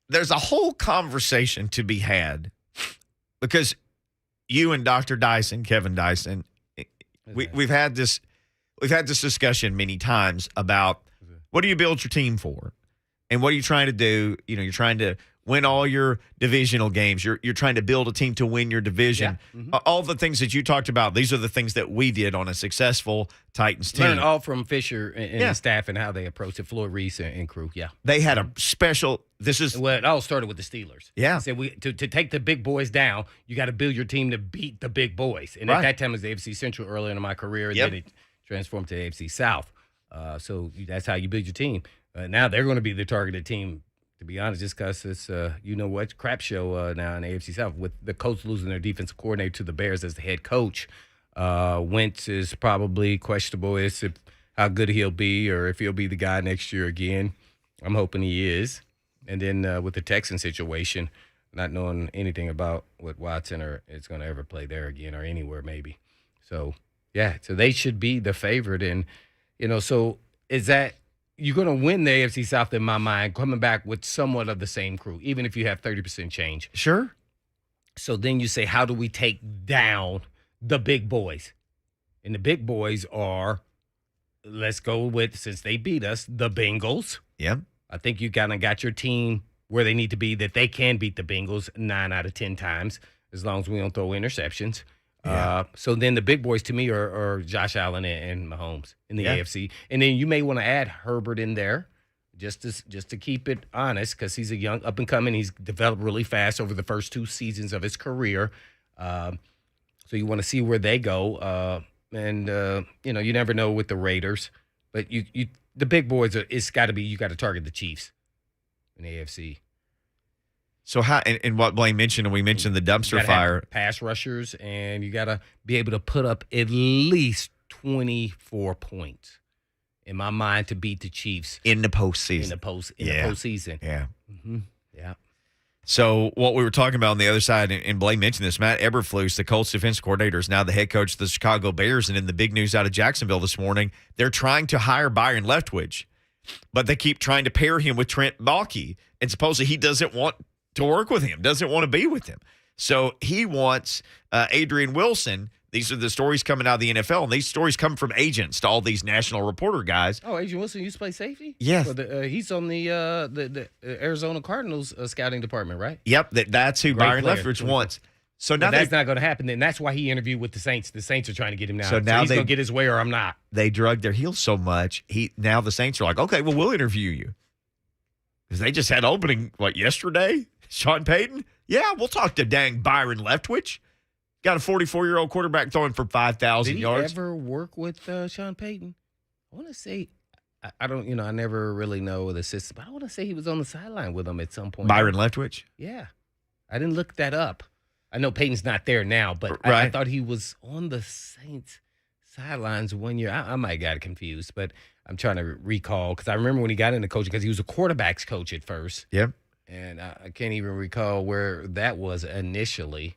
There's a whole conversation to be had because you and Dr. Dyson, Kevin Dyson, we've had this discussion many times about what do you build your team for, and what are you trying to do? You know, you're trying to win all your divisional games. You're trying to build a team to win your division. Yeah. Mm-hmm. All the things that you talked about, these are the things that we did on a successful Titans team. Learn all from Fisher and his staff and how they approached it, Floyd Reese and crew. Yeah. They had a special Well, it all started with the Steelers. Yeah. Said to take the big boys down, you got to build your team to beat the big boys. And at that time it was the AFC Central early in my career, and then it transformed to the AFC South. So that's how you build your team. Now they're going to be the targeted team, to be honest, just because it's, crap show now in the AFC South with the Colts losing their defensive coordinator to the Bears as the head coach. Wentz is probably questionable as to how good he'll be or if he'll be the guy next year again. I'm hoping he is. And then with the Texan situation, not knowing anything about what Watson is going to ever play there again or anywhere maybe. So, so they should be the favorite. And, so is that – you're going to win the AFC South, in my mind, coming back with somewhat of the same crew, even if you have 30% change. Sure. So then you say, how do we take down the big boys? And the big boys are, let's go with, since they beat us, the Bengals. Yeah. I think you kind of got your team where they need to be, that they can beat the Bengals 9 out of 10 times, as long as we don't throw interceptions. Yeah. So then the big boys to me are Josh Allen and Mahomes in the AFC, and then you may want to add Herbert in there, just to keep it honest, because he's a young up and coming. He's developed really fast over the first 2 seasons of his career. So you want to see where they go, and you never know with the Raiders, but the big boys it's got to be, you got to target the Chiefs in the AFC. So how and what Blaine mentioned, and we mentioned the dumpster fire. Pass rushers, and you got to be able to put up at least 24 points, in my mind, to beat the Chiefs in the postseason. In the postseason. Yeah. Mm-hmm. Yeah. So what we were talking about on the other side, and Blaine mentioned this, Matt Eberflus, the Colts defense coordinator, is now the head coach of the Chicago Bears. And in the big news out of Jacksonville this morning, they're trying to hire Byron Leftwich, but they keep trying to pair him with Trent Baalke, and supposedly he doesn't want to work with him, doesn't want to be with him. So he wants Adrian Wilson. These are the stories coming out of the NFL, and these stories come from agents to all these national reporter guys. Oh, Adrian Wilson used to play safety? Yes. He's on the Arizona Cardinals scouting department, right? Yep, that's who Byron Leftwich wants. So now that's not going to happen. And that's why he interviewed with the Saints. The Saints are trying to get him now. So now he's going to get his way, or I'm not. They drug their heels so much. Now the Saints are like, okay, well, we'll interview you. Because they just had opening, yesterday? Sean Payton? Yeah, we'll talk to dang Byron Leftwich. Got a 44-year-old quarterback throwing for 5,000 yards. Did he ever work with Sean Payton? I want to say, I don't, I never really know the system, but I want to say he was on the sideline with him at some point. Byron Leftwich? Yeah. I didn't look that up. I know Payton's not there now, but I thought he was on the Saints sidelines one year. I might have got confused, but I'm trying to recall, because I remember when he got into coaching, because he was a quarterback's coach at first. Yep. And I can't even recall where that was initially.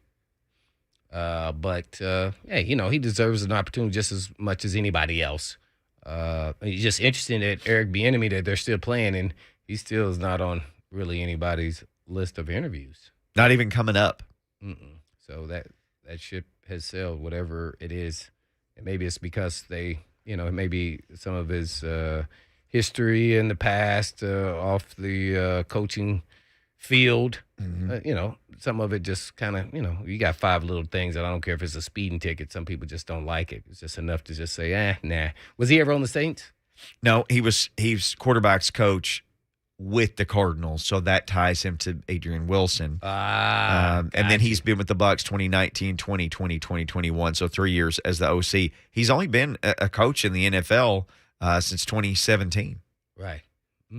But he deserves an opportunity just as much as anybody else. It's just interesting that Eric Bieniemy, that they're still playing, and he still is not on really anybody's list of interviews. Not even coming up. Mm-mm. So that ship has sailed, whatever it is. And maybe it's because maybe some of his history in the past off the coaching field. Mm-hmm. Some of it just kind of, you got 5 little things that I don't care if it's a speeding ticket. Some people just don't like it. It's just enough to just say, nah. Was he ever on the Saints? No, he's quarterback's coach with the Cardinals, so that ties him to Adrian Wilson. And then he's been with the Bucs 2019, 2020, 2021, so 3 years as the OC. He's only been a coach in the NFL since 2017. Right.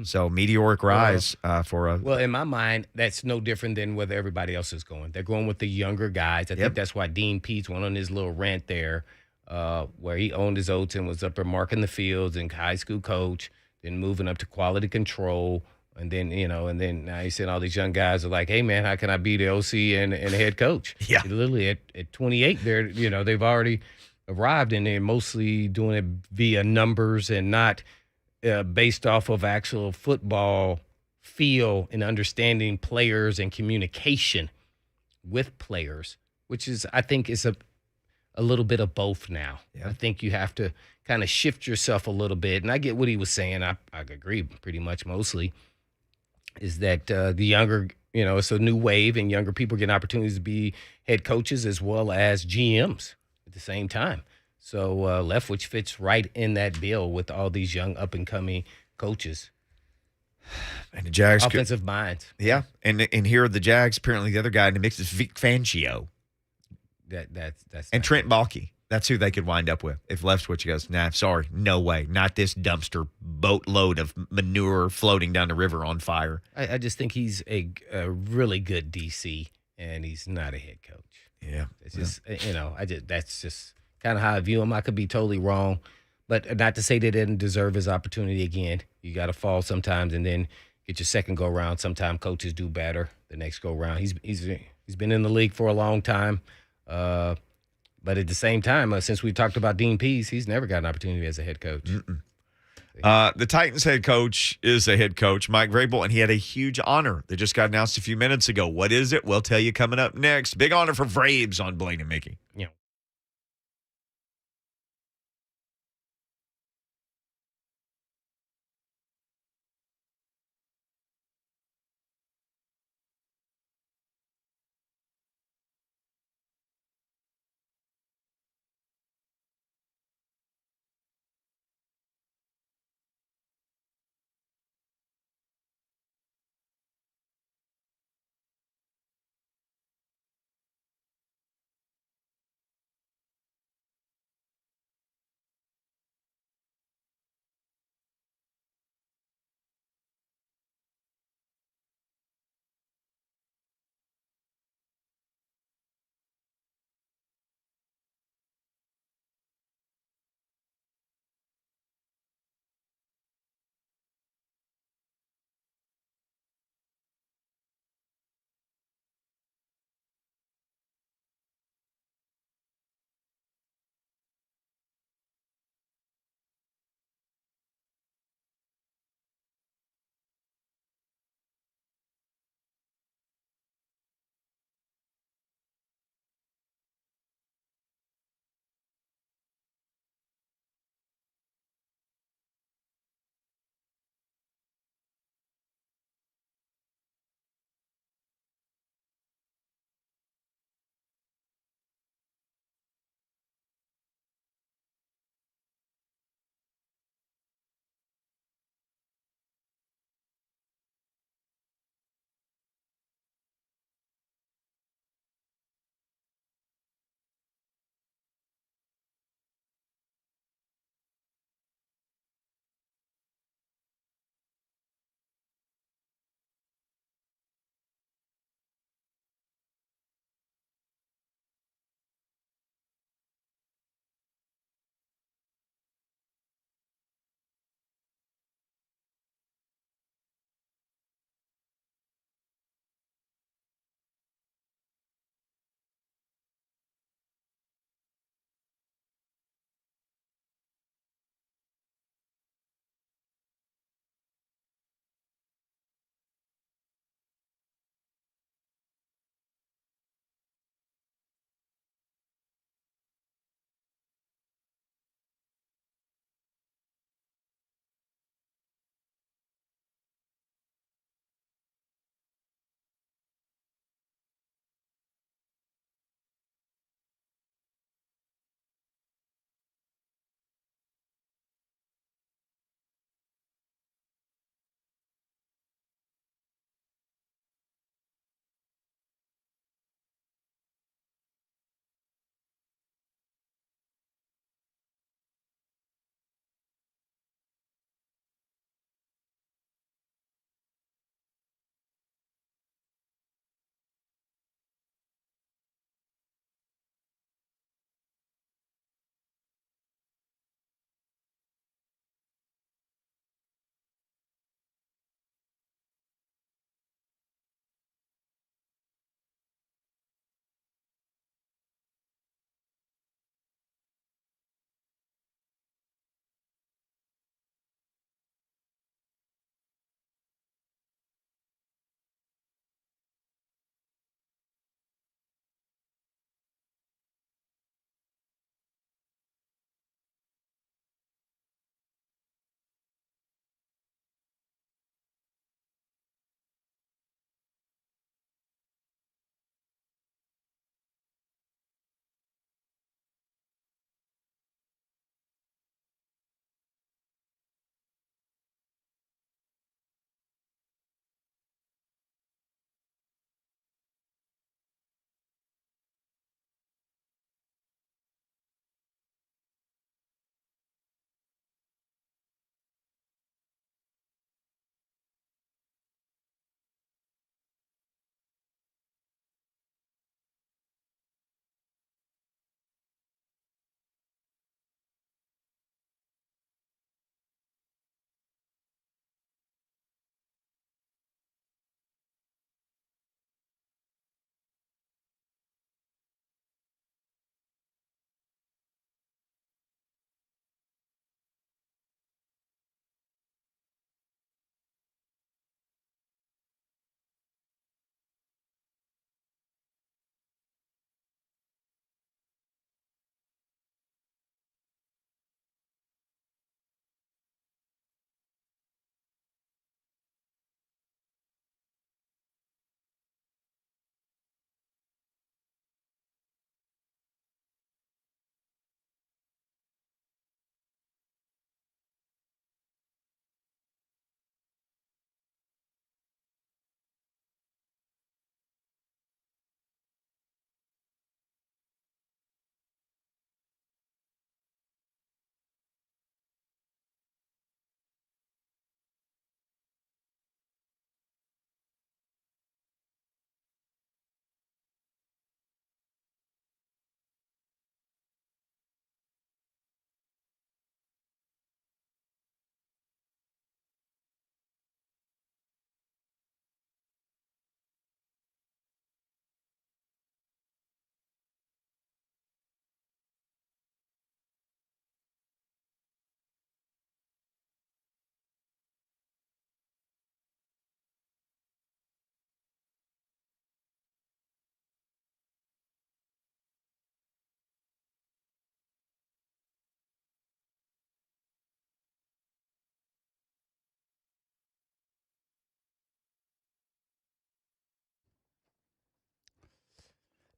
So meteoric rise for a. Well, in my mind, that's no different than where everybody else is going. They're going with the younger guys. I think that's why Dean Pease went on his little rant there, where he owned his oats and was up there marking the fields and high school coach, then moving up to quality control. And then, now he's saying all these young guys are like, hey, man, how can I be the OC and head coach? Yeah. Literally at 28, they've already arrived, and they're mostly doing it via numbers and not based off of actual football feel and understanding players and communication with players, which is, I think, is a little bit of both now. Yeah. I think you have to kind of shift yourself a little bit. And I get what he was saying. I agree pretty much mostly, is that the younger, it's a new wave, and younger people get opportunities to be head coaches as well as GMs at the same time. So Leftwich fits right in that bill with all these young up-and-coming coaches. And the Jags. Offensive minds. Yeah. And here are the Jags. Apparently the other guy in the mix is Vic Fangio. That's and Trent Baalke. That's who they could wind up with. If Leftwich goes, nah, sorry, no way. Not this dumpster boatload of manure floating down the river on fire. I just think he's a really good DC, and he's not a head coach. Yeah. It's just, that's just kind of how I view him. I could be totally wrong, but not to say they didn't deserve his opportunity again. You got to fall sometimes and then get your second go round. Sometimes coaches do better the next go round. He's been in the league for a long time, but at the same time, since we talked about Dean Pease, he's never got an opportunity as a head coach. The Titans head coach is a head coach, Mike Vrabel, and he had a huge honor that just got announced a few minutes ago. What is it? We'll tell you coming up next. Big honor for Vrabes on Blaine and Mickey.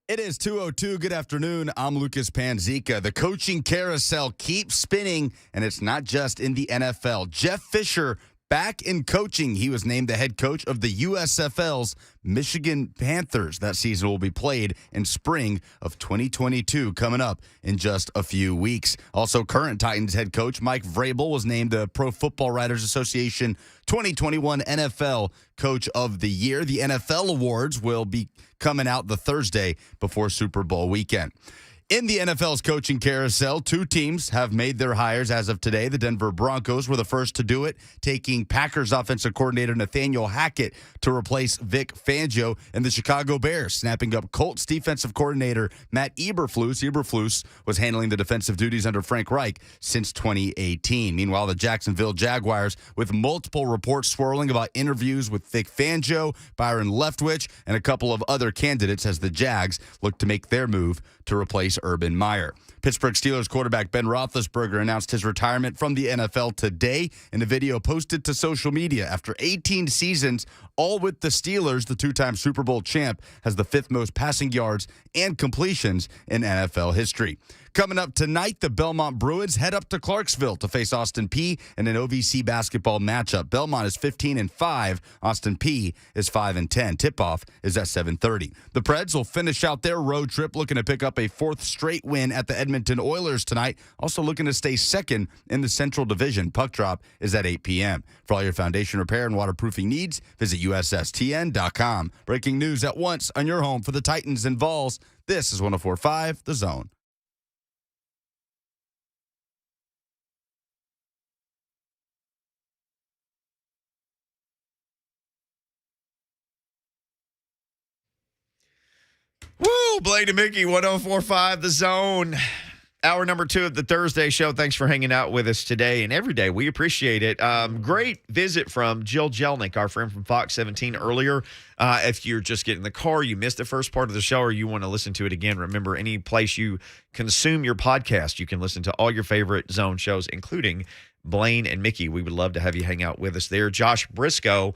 It is 2:02. Good afternoon. I'm Lucas Panzica. The coaching carousel keeps spinning, and it's not just in the NFL. Jeff Fisher back in coaching. He was named the head coach of the USFL's Michigan Panthers. That season will be played in spring of 2022, coming up in just a few weeks. Also, current Titans head coach Mike Vrabel was named the Pro Football Writers Association 2021 NFL Coach of the Year. The NFL awards will be coming out the Thursday before Super Bowl weekend. In the NFL's coaching carousel, two teams have made their hires as of today. The Denver Broncos were the first to do it, taking Packers offensive coordinator Nathaniel Hackett to replace Vic Fangio, and the Chicago Bears snapping up Colts defensive coordinator Matt Eberflus. Eberflus was handling the defensive duties under Frank Reich since 2018. Meanwhile, the Jacksonville Jaguars, with multiple reports swirling about interviews with Vic Fangio, Byron Leftwich, and a couple of other candidates as the Jags look to make their move to replace Urban Meyer. Pittsburgh Steelers quarterback Ben Roethlisberger announced his retirement from the NFL today in a video posted to social media. After 18 seasons, all with the Steelers, the two-time Super Bowl champ has the fifth most passing yards and completions in NFL history. Coming up tonight, the Belmont Bruins head up to Clarksville to face Austin Peay in an OVC basketball matchup. Belmont is 15-5. Austin Peay is 5-10. Tip-off is at 7:30. The Preds will finish out their road trip looking to pick up a fourth straight win at the Edmonton Oilers tonight. Also looking to stay second in the Central Division. Puck drop is at 8 p.m. For all your foundation repair and waterproofing needs, visit USSTN.com. Breaking news at once on your home for the Titans and Vols. This is 104.5 The Zone. Woo! Blaine and Mickey, 104.5 The Zone. Hour number 2 of the Thursday show. Thanks for hanging out with us today and every day. We appreciate it. Great visit from Jill Jelnick, our friend from Fox 17 earlier. If you're just getting in the car, you missed the first part of the show, or you want to listen to it again, remember, any place you consume your podcast, you can listen to all your favorite Zone shows, including Blaine and Mickey. We would love to have you hang out with us there. Josh Brisco,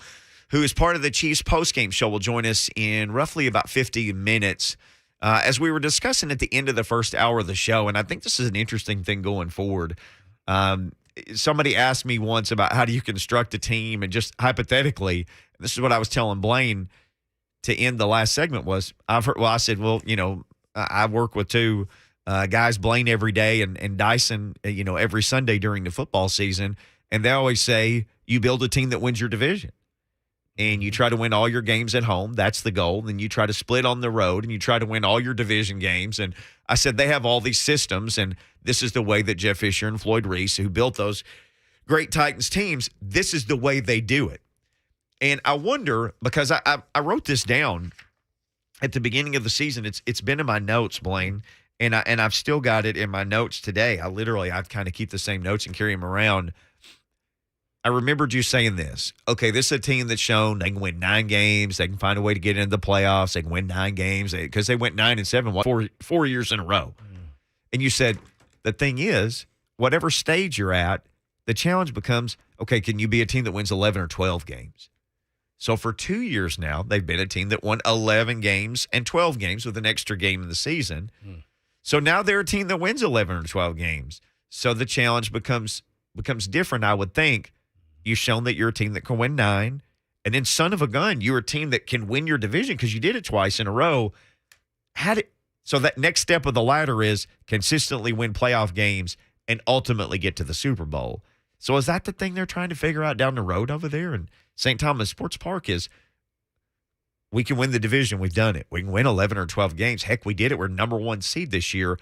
who is part of the Chiefs postgame show, will join us in roughly about 50 minutes. As we were discussing at the end of the first hour of the show, and I think this is an interesting thing going forward. Somebody asked me once about how do you construct a team, and just hypothetically, this is what I was telling Blaine to end the last segment was, I said, I work with two guys, Blaine every day and Dyson, every Sunday during the football season, and they always say you build a team that wins your division. And you try to win all your games at home. That's the goal. Then you try to split on the road, and you try to win all your division games. And I said they have all these systems, and this is the way that Jeff Fisher and Floyd Reese, who built those great Titans teams, this is the way they do it. And I wonder, because I wrote this down at the beginning of the season. It's been in my notes, Blaine, and I've still got it in my notes today. I kind of keep the same notes and carry them around. I remembered you saying this. Okay, this is a team that's shown they can win 9 games. They can find a way to get into the playoffs. They can win 9 games because they went 9-7 four years in a row. And you said, the thing is, whatever stage you're at, the challenge becomes, okay, can you be a team that wins 11 or 12 games? So for 2 years now, they've been a team that won 11 games and 12 games with an extra game in the season. So now they're a team that wins 11 or 12 games. So the challenge becomes different, I would think. You've shown that you're a team that can win 9. And then, son of a gun, you're a team that can win your division because you did it twice in a row. So that next step of the ladder is consistently win playoff games and ultimately get to the Super Bowl. So is that the thing they're trying to figure out down the road over there in St. Thomas Sports Park is we can win the division. We've done it. We can win 11 or 12 games. Heck, we did it. We're number 1 seed this year.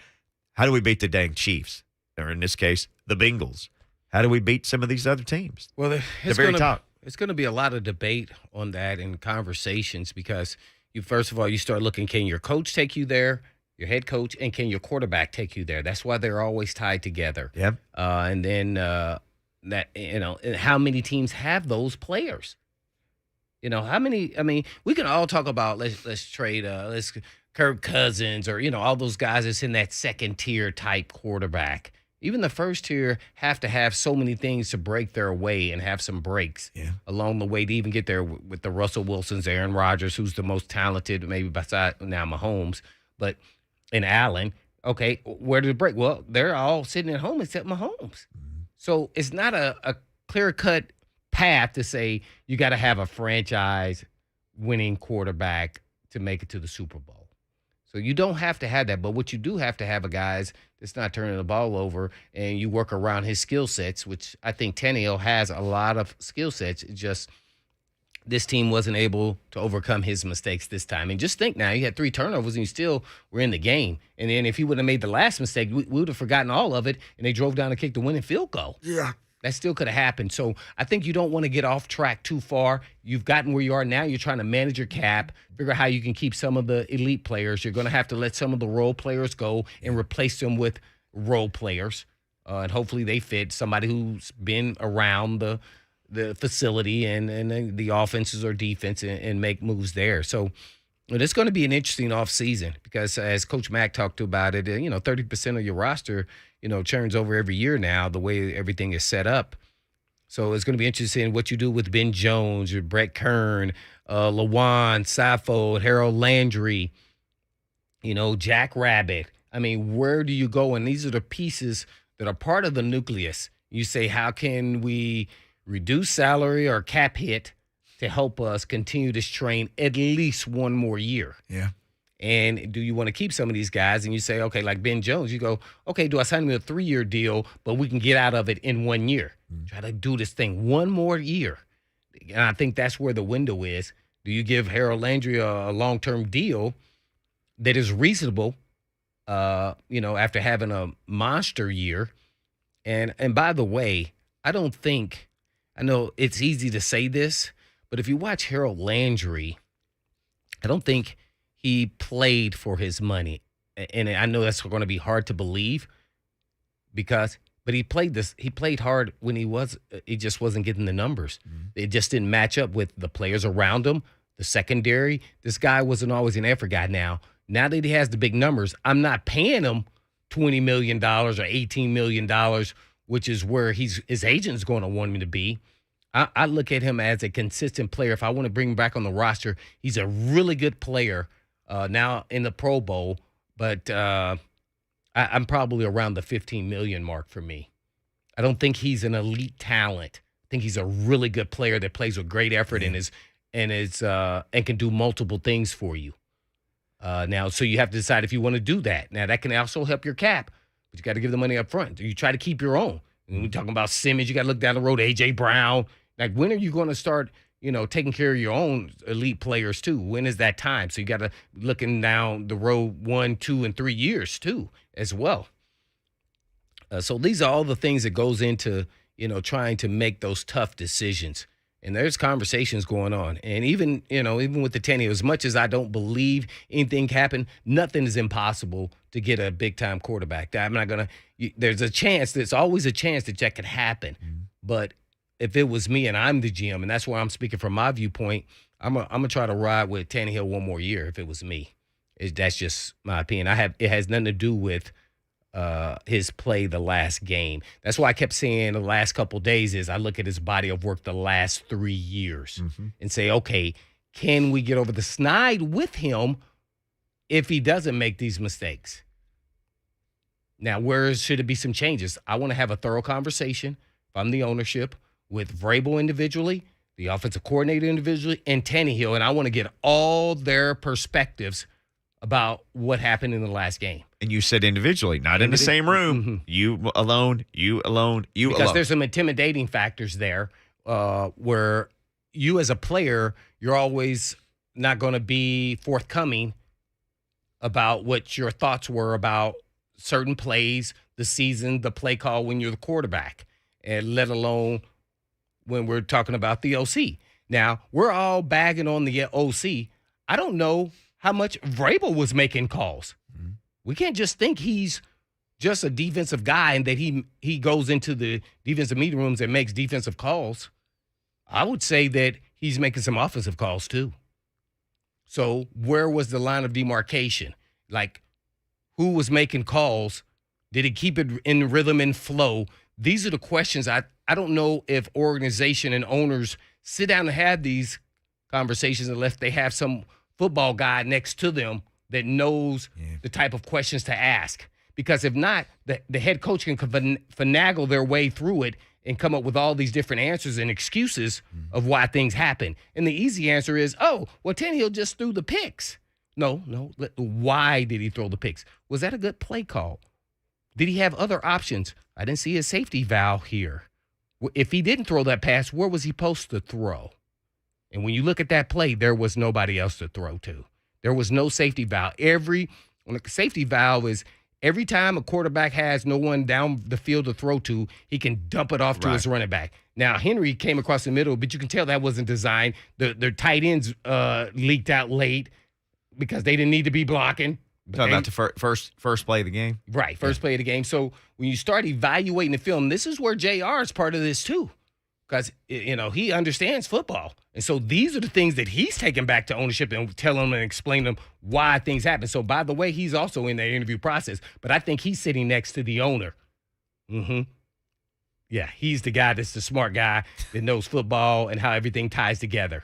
How do we beat the dang Chiefs? Or in this case, the Bengals? How do we beat some of these other teams? Well, the very top. It's going to be a lot of debate on that and conversations because first of all, you start looking, can your coach take you there, your head coach, and can your quarterback take you there? That's why they're always tied together. Yeah. And then how many teams have those players? How many? I mean, we can all talk about let's trade Kirk Cousins or all those guys that's in that second tier type quarterback. Even the first tier have to have so many things to break their way and have some breaks along the way to even get there with the Russell Wilsons, Aaron Rodgers, who's the most talented, maybe beside now Mahomes. but and Allen, okay, where did it break? Well, they're all sitting at home except Mahomes. So it's not a clear-cut path to say you got to have a franchise-winning quarterback to make it to the Super Bowl. So you don't have to have that, but what you do have to have a guys that's not turning the ball over, and you work around his skill sets, which I think Tannehill has a lot of skill sets. It's just this team wasn't able to overcome his mistakes this time. And just think now, you had 3 turnovers and you still were in the game. And then if he would have made the last mistake, we would have forgotten all of it, and they drove down to kick the winning field goal. Yeah. That still could have happened. So I think you don't want to get off track too far. You've gotten where you are now. You're trying to manage your cap, figure out how you can keep some of the elite players. You're going to have to let some of the role players go and replace them with role players. And hopefully they fit somebody who's been around the facility and the offenses or defense and make moves there. So it's going to be an interesting offseason because as Coach Mack talked about it, 30% of your roster churns over every year now, the way everything is set up. So it's going to be interesting what you do with Ben Jones or Brett Kern, Lawan, Saffold, Harold Landry, Jack Rabbit. I mean, where do you go? And these are the pieces that are part of the nucleus. You say, how can we reduce salary or cap hit to help us continue this train at least one more year? Yeah. And do you want to keep some of these guys? And you say, okay, like Ben Jones, you go, okay, do I sign him a 3-year deal, but we can get out of it in 1 year? Try to do this thing one more year. And I think that's where the window is. Do you give Harold Landry a long-term deal that is reasonable, after having a monster year? And by the way, I know it's easy to say this, but if you watch Harold Landry, I don't think he played for his money. And I know that's going to be hard to believe but he played hard when he just wasn't getting the numbers. It just didn't match up with the players around him, the secondary. This guy wasn't always an effort guy now. Now that he has the big numbers, I'm not paying him $20 million or $18 million, which is where his agent's going to want him to be. I look at him as a consistent player. If I want to bring him back on the roster, he's a really good player now in the Pro Bowl, but I'm probably around the $15 million mark for me. I don't think he's an elite talent. I think he's a really good player that plays with great effort and can do multiple things for you. Now, so you have to decide if you want to do that. Now, that can also help your cap, but you got to give the money up front. You try to keep your own. When we're talking about Simmons, you got to look down the road, A.J. Brown. Like, when are you going to start, taking care of your own elite players too? When is that time? So you got to looking down the road 1, 2, and 3 years too as well. So these are all the things that goes into, trying to make those tough decisions. And there's conversations going on. And even with the Tannehill, as much as I don't believe anything happened, nothing is impossible to get a big-time quarterback. I'm not going to – there's always a chance that could happen. But if it was me and I'm the GM, and that's where I'm speaking from my viewpoint, I'm gonna try to ride with Tannehill one more year if it was me. That's just my opinion. It has nothing to do with his play the last game. That's why I kept saying the last couple of days is I look at his body of work the last 3 years and say, okay, can we get over the snide with him if he doesn't make these mistakes? Now, where should it be some changes? I want to have a thorough conversation from the ownership with Vrabel individually, the offensive coordinator individually, and Tannehill, and I want to get all their perspectives about what happened in the last game. And you said individually, not in the same room. You alone, Because there's some intimidating factors there where you as a player, you're always not going to be forthcoming about what your thoughts were about certain plays, the season, the play call when you're the quarterback, and let alone when we're talking about the OC. Now, we're all bagging on the OC. I don't know how much Vrabel was making calls. We can't just think he's just a defensive guy and that he goes into the defensive meeting rooms and makes defensive calls. I would say that he's making some offensive calls too. So where was the line of demarcation? Like, who was making calls? Did he keep it in rhythm and flow? These are the questions. I don't know if organization and owners sit down and have these conversations unless they have some football guy next to them that knows the type of questions to ask. Because if not, the head coach can finagle their way through it and come up with all these different answers and excuses of why things happen. And the easy answer is, Tannehill just threw the picks. No. Why did he throw the picks? Was that a good play call? Did he have other options? I didn't see a safety valve here. If he didn't throw that pass, where was he supposed to throw? And when you look at that play, there was nobody else to throw to. There was no safety valve. Safety valve is every time a quarterback has no one down the field to throw to, he can dump it off to his running back. Now, Henry came across the middle, but you can tell that wasn't designed. Their tight ends leaked out late because they didn't need to be blocking. Talking about the first play of the game? Right, first play of the game. So when you start evaluating the film, this is where JR is part of this too. Because, he understands football. And so these are the things that he's taking back to ownership and telling them and explaining them why things happen. So, by the way, he's also in that interview process. But I think he's sitting next to the owner. Yeah, he's the guy that's the smart guy that knows football and how everything ties together.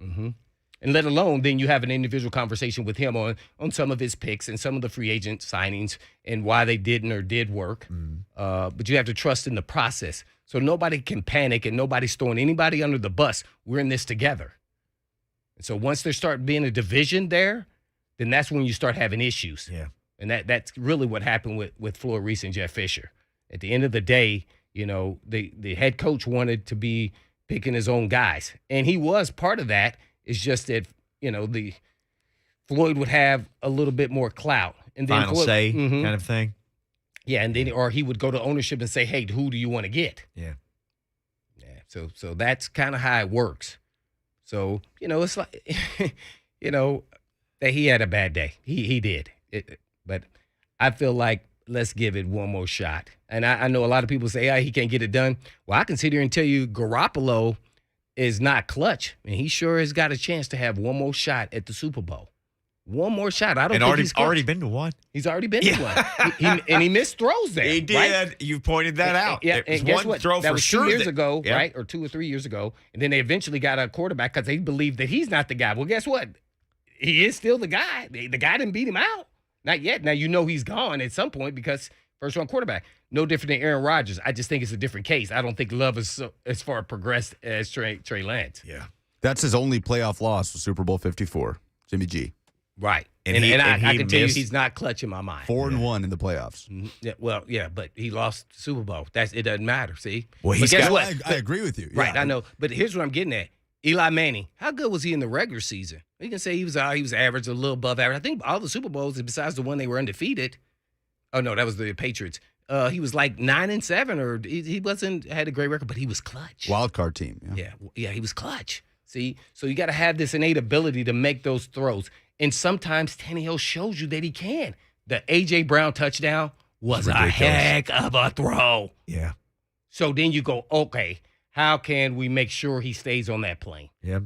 And let alone then you have an individual conversation with him on some of his picks and some of the free agent signings and why they didn't or did work. But you have to trust in the process. So nobody can panic and nobody's throwing anybody under the bus. We're in this together. And so once there start being a division there, then that's when you start having issues. Yeah. And that's really what happened with Floyd Reese and Jeff Fisher. At the end of the day, the head coach wanted to be picking his own guys. And he was part of that. It's just that, the Floyd would have a little bit more clout. And then Final say kind of thing. Yeah, and then or he would go to ownership and say, "Hey, who do you want to get?" Yeah. So that's kind of how it works. So it's like, that he had a bad day. He did. But I feel like let's give it one more shot. And I know a lot of people say, he can't get it done. Well, I can sit here and tell you, Garoppolo is not clutch, and he sure has got a chance to have one more shot at the Super Bowl. One more shot. I don't think he's already been to one. He's already been to one. He missed throws there. He did. Right? You pointed that out. Yeah, and guess what? Throw that for was sure 2 years ago, yeah. right? Or 2 or 3 years ago. And then they eventually got a quarterback because they believed that he's not the guy. Well, guess what? He is still the guy. The guy didn't beat him out. Not yet. Now, he's gone at some point because first-round quarterback. No different than Aaron Rodgers. I just think it's a different case. I don't think Love is as far progressed as Trey Lance. Yeah. That's his only playoff loss was Super Bowl 54, Jimmy G. Right. And I can tell you he's not clutch in my mind. 4-1 in the playoffs. Yeah, but he lost the Super Bowl. It doesn't matter, see? Well, but guess what? I agree with you. Right, Yeah. I know. But here's what I'm getting at. Eli Manning, how good was he in the regular season? You can say he was average, a little above average. I think all the Super Bowls, besides the one they were undefeated. Oh, no, that was the Patriots. He was like 9-7, or he had a great record, but he was clutch. Wild card team. Yeah, he was clutch. See, so you got to have this innate ability to make those throws. And sometimes Tannehill shows you that he can. The A.J. Brown touchdown was a heck of a throw. Yeah. So then you go, okay, how can we make sure he stays on that plane? Yep.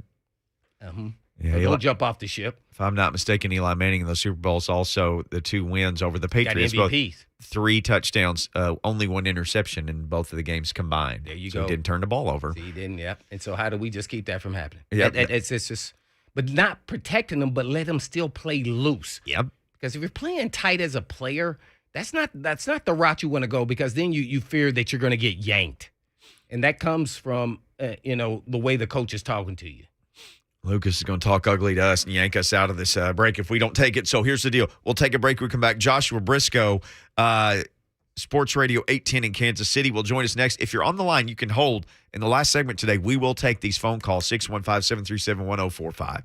Yeah, don't jump off the ship. If I'm not mistaken, Eli Manning in the Super Bowls also the 2 wins over the Patriots. Got MVPs. Both 3 touchdowns, only 1 interception in both of the games combined. There you so go. He didn't turn the ball over. See, he didn't, yep. And so how do we just keep that from happening? Yep. It's just, but not protecting them, but let them still play loose. Yep. Because if you're playing tight as a player, that's not the route you want to go, because then you fear that you're going to get yanked. And that comes from, the way the coach is talking to you. Lucas is going to talk ugly to us and yank us out of this break if we don't take it. So here's the deal. We'll take a break. We come back. Joshua Brisco, Sports Radio 810 in Kansas City, will join us next. If you're on the line, you can hold. In the last segment today, we will take these phone calls, 615-737-1045.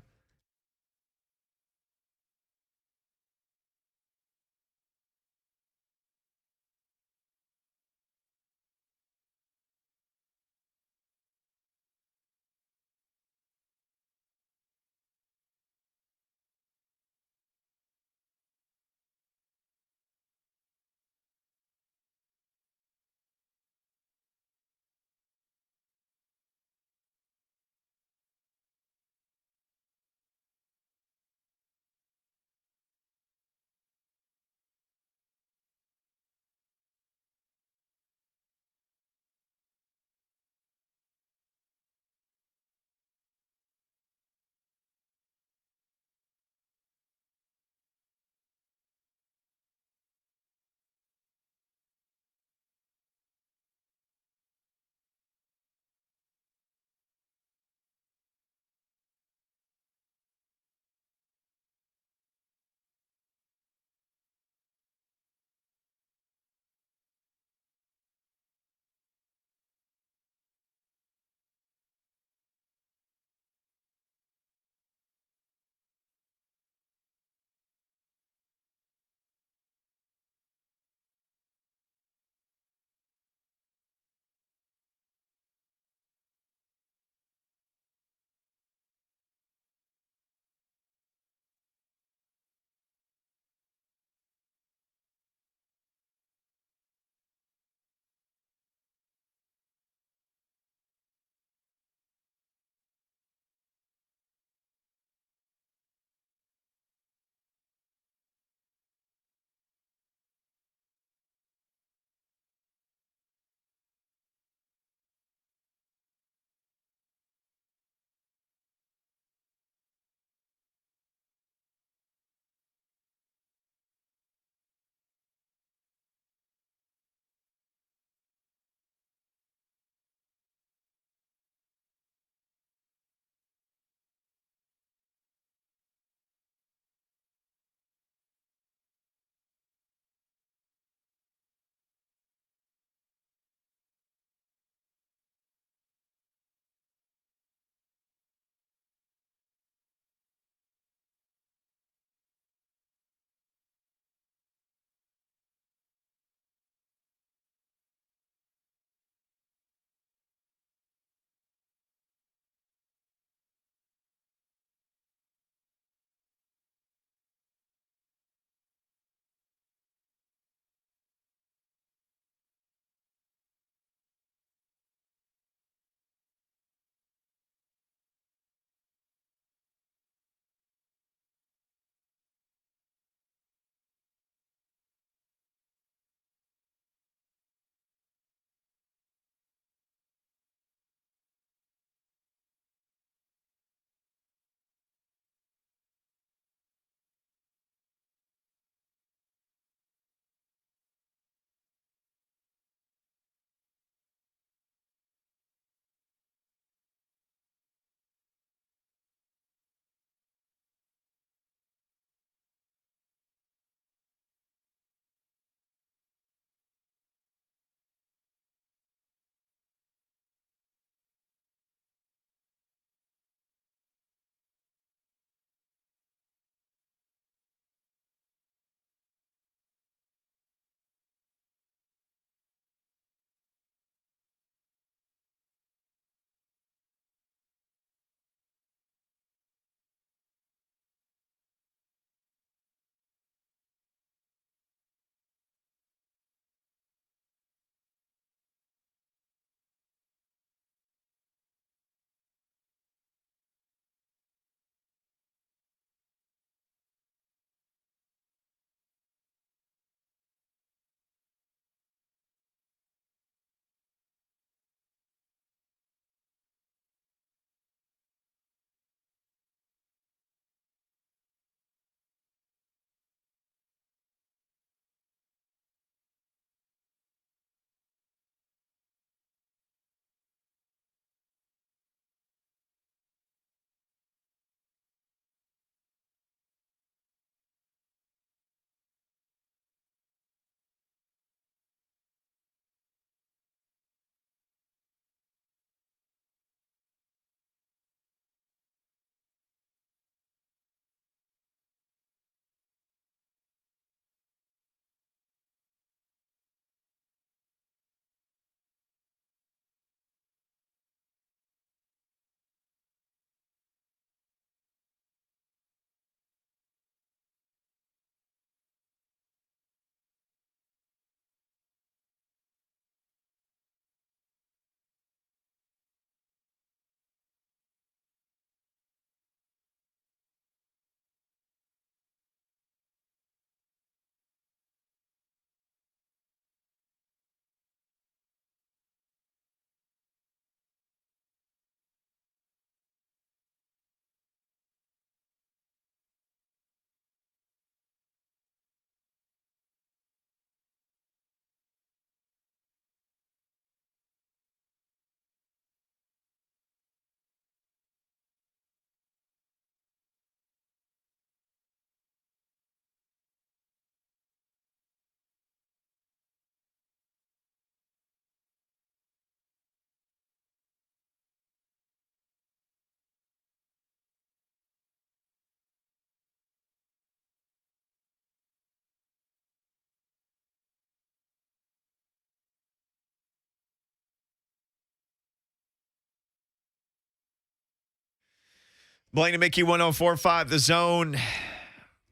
Blaine and Mickey 104.5 The Zone.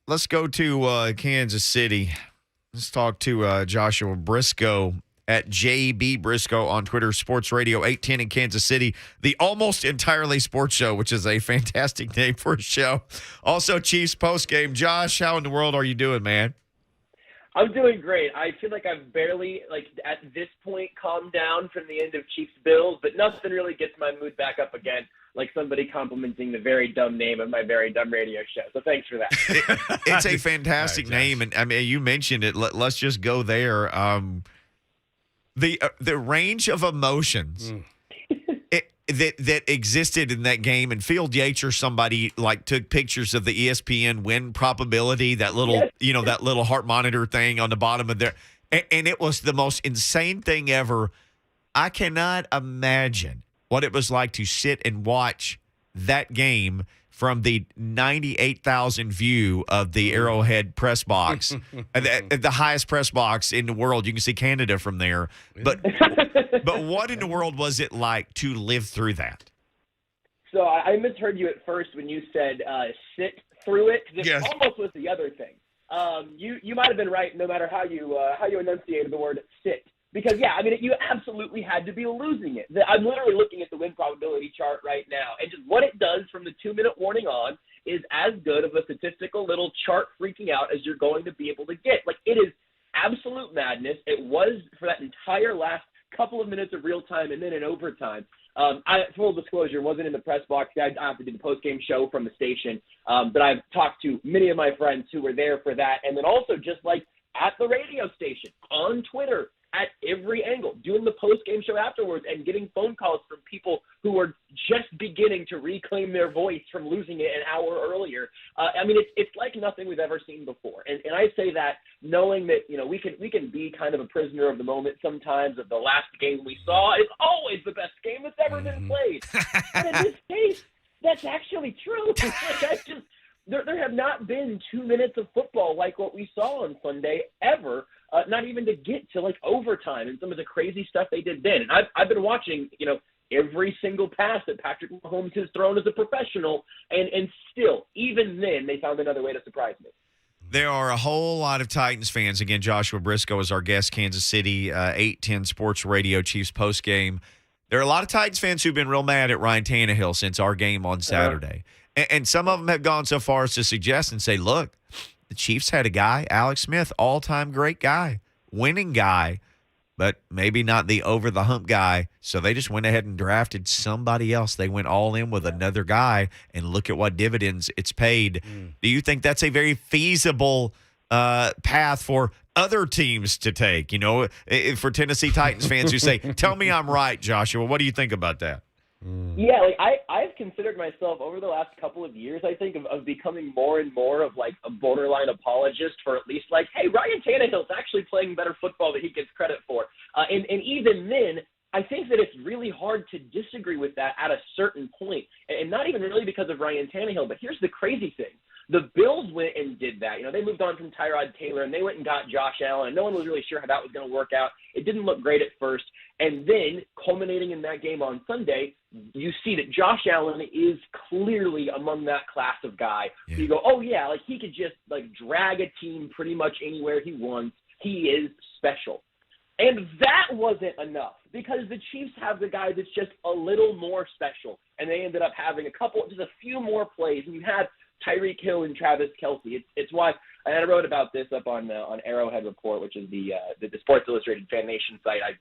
Let's go to Kansas City. Let's talk to Joshua Brisco at JB Brisco on Twitter, Sports Radio 810 in Kansas City, the Almost Entirely Sports Show, which is a fantastic name for a show. Also, Chiefs postgame. Josh, how in the world are you doing, man? I'm doing great. I feel like I've barely, at this point, calmed down from the end of Chiefs Bills, but nothing really gets my mood back up again, like somebody complimenting the very dumb name of my very dumb radio show. So thanks for that. It's a fantastic name, and I mean, you mentioned it. Let's just go there. The range of emotions that existed in that game, and Field Yates or somebody took pictures of the ESPN win probability, that little that little heart monitor thing on the bottom of there, and it was the most insane thing ever. I cannot imagine what it was like to sit and watch that game from the 98,000 view of the Arrowhead press box, the highest press box in the world. You can see Canada from there. But what in the world was it like to live through that? So I misheard you at first when you said sit through it, because Yes. it almost was the other thing. You might have been right no matter how you enunciated the word sit. Because, yeah, I mean, you absolutely had to be losing it. I'm literally looking at the win probability chart right now, and just what it does from the 2-minute warning on is as good of a statistical little chart freaking out as you're going to be able to get. It is absolute madness. It was for that entire last couple of minutes of real time and then in overtime. Full disclosure, wasn't in the press box. I have to do the post-game show from the station, but I've talked to many of my friends who were there for that, and then also just at the radio station, on Twitter, at every angle, doing the post-game show afterwards and getting phone calls from people who were just beginning to reclaim their voice from losing it an hour earlier. I mean, it's like nothing we've ever seen before. And I say that knowing that, we can be kind of a prisoner of the moment sometimes, of the last game we saw is always the best game that's ever been played. But in this case, that's actually true. There have not been 2 minutes of football like what we saw on Sunday ever, not even to get to overtime and some of the crazy stuff they did then. And I've been watching, every single pass that Patrick Mahomes has thrown as a professional, and still, even then, they found another way to surprise me. There are a whole lot of Titans fans. Again, Joshua Brisco is our guest, Kansas City, 810 Sports Radio, Chiefs postgame. There are a lot of Titans fans who've been real mad at Ryan Tannehill since our game on Saturday. And some of them have gone so far as to suggest and say, look, the Chiefs had a guy, Alex Smith, all-time great guy, winning guy, but maybe not the over-the-hump guy. So they just went ahead and drafted somebody else. They went all in with another guy, and look at what dividends it's paid. Do you think that's a very feasible path for other teams to take? For Tennessee Titans fans who say, tell me I'm right, Joshua. What do you think about that? Yeah, I've considered myself over the last couple of years, I think, of becoming more and more of a borderline apologist for at least hey, Ryan Tannehill's actually playing better football than he gets credit for. And even then, I think that it's really hard to disagree with that at a certain point, and not even really because of Ryan Tannehill. But here's the crazy thing. The Bills went and did that. They moved on from Tyrod Taylor, and they went and got Josh Allen, and no one was really sure how that was going to work out. It didn't look great at first. And then, culminating in that game on Sunday, you see that Josh Allen is clearly among that class of guy. Yeah. You go, oh, yeah, he could just, drag a team pretty much anywhere he wants. He is special. And that wasn't enough, because the Chiefs have the guy that's just a little more special, and they ended up having just a few more plays, and you had Tyreek Hill and Travis Kelce. It's why, and I wrote about this up on Arrowhead Report, which is the Sports Illustrated Fan Nation site. I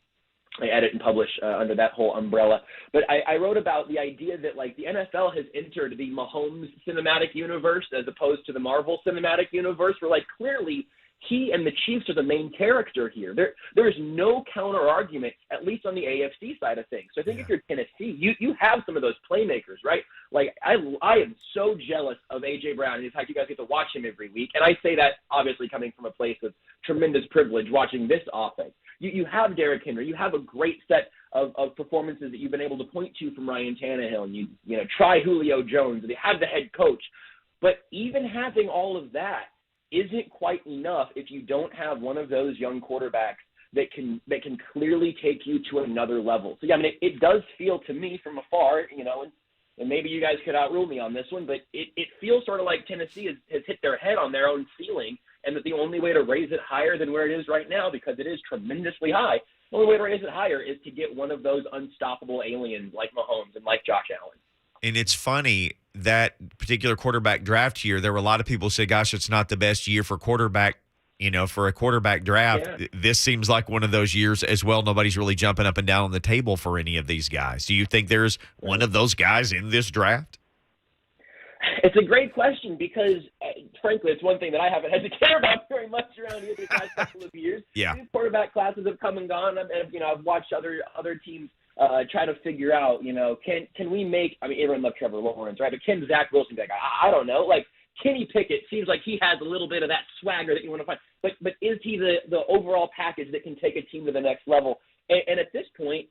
edit and publish under that whole umbrella. But I wrote about the idea that the NFL has entered the Mahomes cinematic universe as opposed to the Marvel cinematic universe, where clearly he and the Chiefs are the main character here. There is no counter argument, at least on the AFC side of things. So I think if you're Tennessee, you have some of those playmakers, right? I am so jealous of A.J. Brown, and in fact, you guys get to watch him every week. And I say that obviously coming from a place of tremendous privilege watching this offense. You have Derrick Henry. You have a great set of performances that you've been able to point to from Ryan Tannehill. And you try Julio Jones, and they have the head coach. But even having all of that isn't quite enough if you don't have one of those young quarterbacks that can clearly take you to another level. So, yeah, I mean, it does feel to me from afar, and and maybe you guys could outrule me on this one, but it feels sort of like Tennessee has hit their head on their own ceiling, and that the only way to raise it higher than where it is right now, because it is tremendously high, the only way to raise it higher is to get one of those unstoppable aliens like Mahomes and like Josh Allen. And it's funny, that particular quarterback draft year, there were a lot of people who said, gosh, it's not the best year for quarterback, for a quarterback draft. Yeah. This seems like one of those years as well. Nobody's really jumping up and down on the table for any of these guys. Do you think there's one of those guys in this draft? It's a great question because, frankly, it's one thing that I haven't had to care about very much around here these last couple of years. Yeah. These quarterback classes have come and gone, and I've watched other teams try to figure out, can we make? I mean, everyone loves Trevor Lawrence, right? But can Zach Wilson be like, I don't know, like Kenny Pickett seems like he has a little bit of that swagger that you want to find, but is he the overall package that can take a team to the next level? And at this point,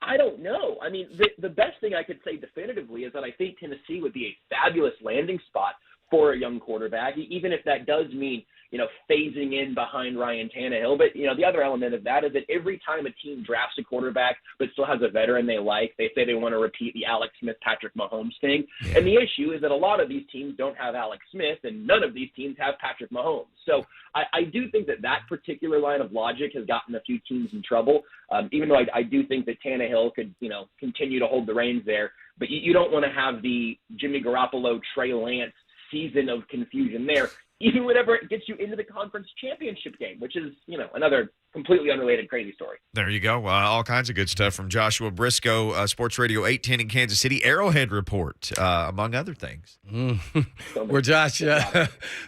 I don't know. I mean, the best thing I could say definitively is that I think Tennessee would be a fabulous landing spot for a young quarterback, even if that does mean, phasing in behind Ryan Tannehill. But, the other element of that is that every time a team drafts a quarterback but still has a veteran they like, they say they want to repeat the Alex Smith, Patrick Mahomes thing. Yeah. And the issue is that a lot of these teams don't have Alex Smith, and none of these teams have Patrick Mahomes. So I do think that particular line of logic has gotten a few teams in trouble, even though I do think that Tannehill could, continue to hold the reins there. But you don't want to have the Jimmy Garoppolo, Trey Lance season of confusion there, even whenever it gets you into the conference championship game, which is, another completely unrelated crazy story. There you go. All kinds of good stuff from Joshua Brisco, Sports Radio 810 in Kansas City, Arrowhead Report, among other things. Well, Josh,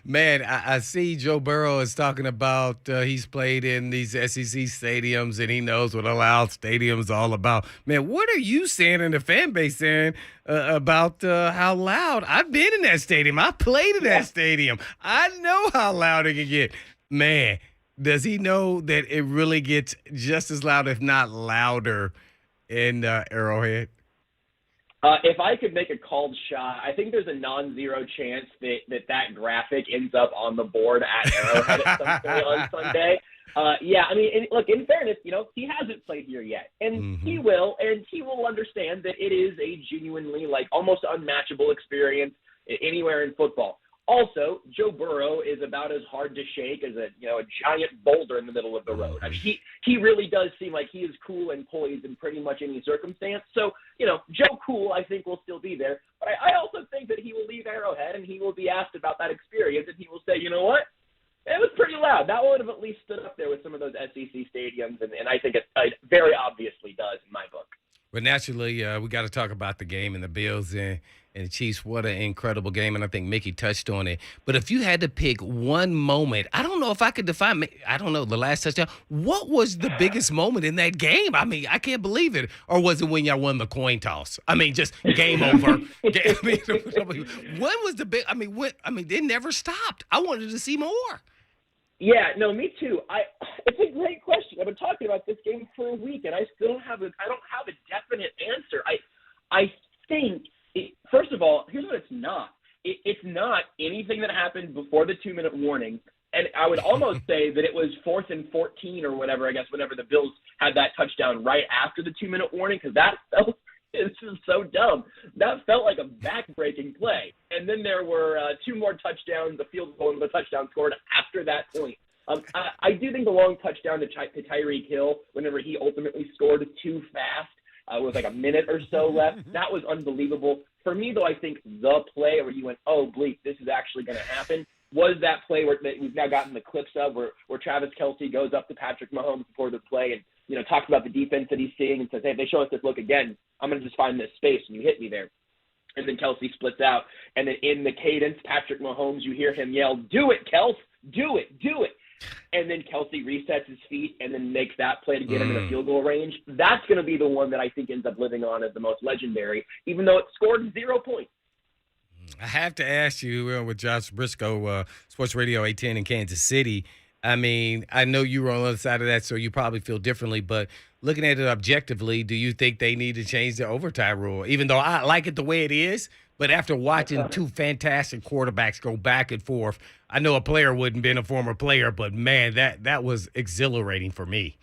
man, I see Joe Burrow is talking about he's played in these SEC stadiums and he knows what a loud stadium's all about. Man, what are you saying in the fan base saying about how loud? I've been in that stadium. I played in that stadium. I know how loud it can get. Man, does he know that it really gets just as loud, if not louder, in Arrowhead? If I could make a called shot, I think there's a non-zero chance that graphic ends up on the board at Arrowhead at some point on Sunday. Yeah, I mean, look, in fairness, he hasn't played here yet, and he will understand that it is a genuinely, almost unmatchable experience anywhere in football. Also, Joe Burrow is about as hard to shake as a giant boulder in the middle of the road. I mean, he really does seem like he is cool and poised in pretty much any circumstance. So, Joe Cool, I think, will still be there. But I also think that he will leave Arrowhead and he will be asked about that experience, and he will say, you know what? It was pretty loud. That would have at least stood up there with some of those SEC stadiums, and I think it very obviously does in my book. But naturally, we got to talk about the game and the Bills and the Chiefs. What an incredible game, and I think Mickey touched on it. But if you had to pick one moment, I don't know if I could define, I don't know, the last touchdown. What was the biggest moment in that game? I mean, I can't believe it. Or was it when y'all won the coin toss? I mean, just game over. When was the big? They never stopped. I wanted to see more. Yeah, no, me too. It's a great question. I've been talking about this game for a week, and I don't have a definite answer. I think, first of all, here's what it's not. It's not anything that happened before the 2-minute warning, and I would almost say that it was 4th and 14 or whatever, I guess, whenever the Bills had that touchdown right after the 2-minute warning, because that felt this is so dumb. That felt like a back-breaking play. And then there were 2 more touchdowns, a field goal, and the touchdown scored after that point. I do think the long touchdown to Tyreek Hill, whenever he ultimately scored too fast, with like a minute or so left, that was unbelievable. For me, though, I think the play where you went, oh, bleep, this is actually going to happen, was that play that we've now gotten the clips of where Travis Kelce goes up to Patrick Mahomes before the play and, talks about the defense that he's seeing and says, hey, if they show us this look again, I'm going to just find this space and you hit me there. And then Kelce splits out. And then in the cadence, Patrick Mahomes, you hear him yell, do it, Kels, do it, do it. And then Kelce resets his feet and then makes that play to get him in the field goal range. That's going to be the one that I think ends up living on as the most legendary, even though it scored 0 points. I have to ask you, with Josh Brisco, Sports Radio 810 in Kansas City, I mean, I know you were on the other side of that, so you probably feel differently, but looking at it objectively, do you think they need to change the overtime rule? Even though I like it the way it is, but after watching 2 fantastic quarterbacks go back and forth, I know a player wouldn't been a former player, but man, that was exhilarating for me.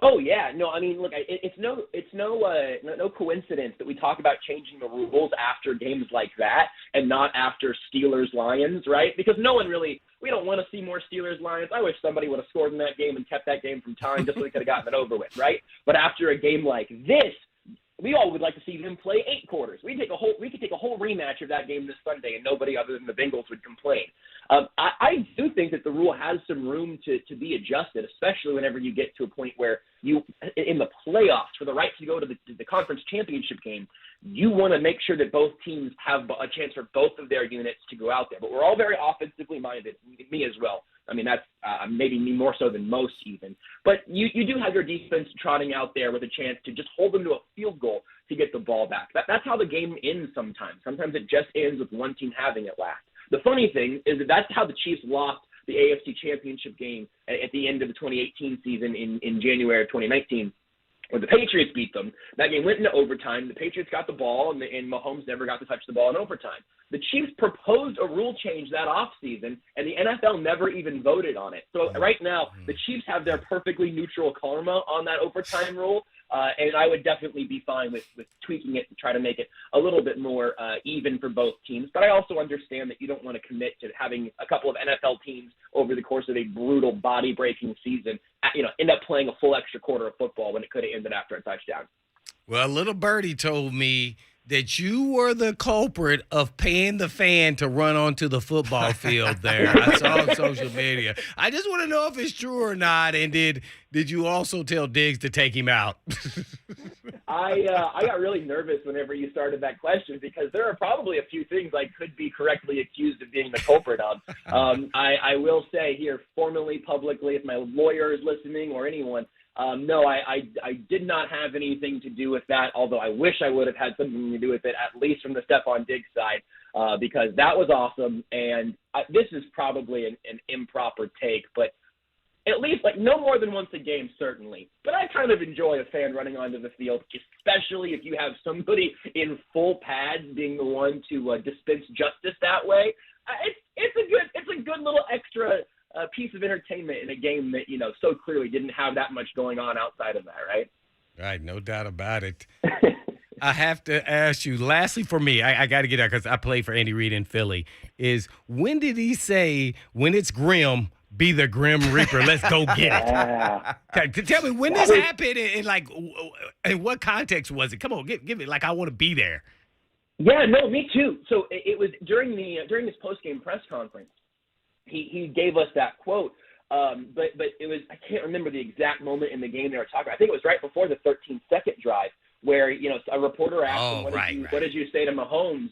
Oh yeah, no, I mean, look, it's no coincidence that we talk about changing the rules after games like that and not after Steelers Lions, right? Because we don't want to see more Steelers Lions. I wish somebody would have scored in that game and kept that game from tying just so we could have gotten it over with, right? But after a game like this, we all would like to see them play 8 quarters. We could take a whole rematch of that game this Sunday, and nobody other than the Bengals would complain. I do think that the rule has some room to be adjusted, especially whenever you get to a point where you, in the playoffs, for the right to go to the conference championship game, you want to make sure that both teams have a chance for both of their units to go out there. But we're all very offensively minded, me as well. I mean, that's maybe me more so than most even. But you do have your defense trotting out there with a chance to just hold them to a field goal to get the ball back. That's how the game ends sometimes. Sometimes it just ends with one team having it last. The funny thing is that that's how the Chiefs lost the AFC Championship game at the end of the 2018 season in January of 2019. When the Patriots beat them, that game went into overtime. The Patriots got the ball, and Mahomes never got to touch the ball in overtime. The Chiefs proposed a rule change that offseason, and the NFL never even voted on it. So right now, the Chiefs have their perfectly neutral karma on that overtime rule, and I would definitely be fine with tweaking it to try to make it a little bit more even for both teams. But I also understand that you don't want to commit to having a couple of NFL teams over the course of a brutal body-breaking season, end up playing a full extra quarter of football when it could have ended after a touchdown. Well, little birdie told me that you were the culprit of paying the fan to run onto the football field there. I saw on social media. I just want to know if it's true or not. And did you also tell Diggs to take him out? I got really nervous whenever you started that question because there are probably a few things I could be correctly accused of being the culprit of. I will say here formally, publicly, if my lawyer is listening or anyone, no, I did not have anything to do with that, although I wish I would have had something to do with it, at least from the Stephon Diggs side, because that was awesome. And this is probably an improper take, but at least no more than once a game, certainly. But I kind of enjoy a fan running onto the field, especially if you have somebody in full pads being the one to dispense justice that way. It's a good little extra piece of entertainment in a game that, so clearly didn't have that much going on outside of that, right? Right, no doubt about it. I have to ask you, lastly for me, I got to get out because I played for Andy Reid in Philly, is when did he say, when it's grim, be the Grim Reaper, let's go get it? Tell me, when this happened and in what context was it? Come on, give it, I want to be there. Yeah, no, me too. So it was during this post-game press conference. He gave us that quote, but it was, I can't remember the exact moment in the game they were talking about. I think it was right before the 13-second drive where, a reporter asked him, what did you say to Mahomes,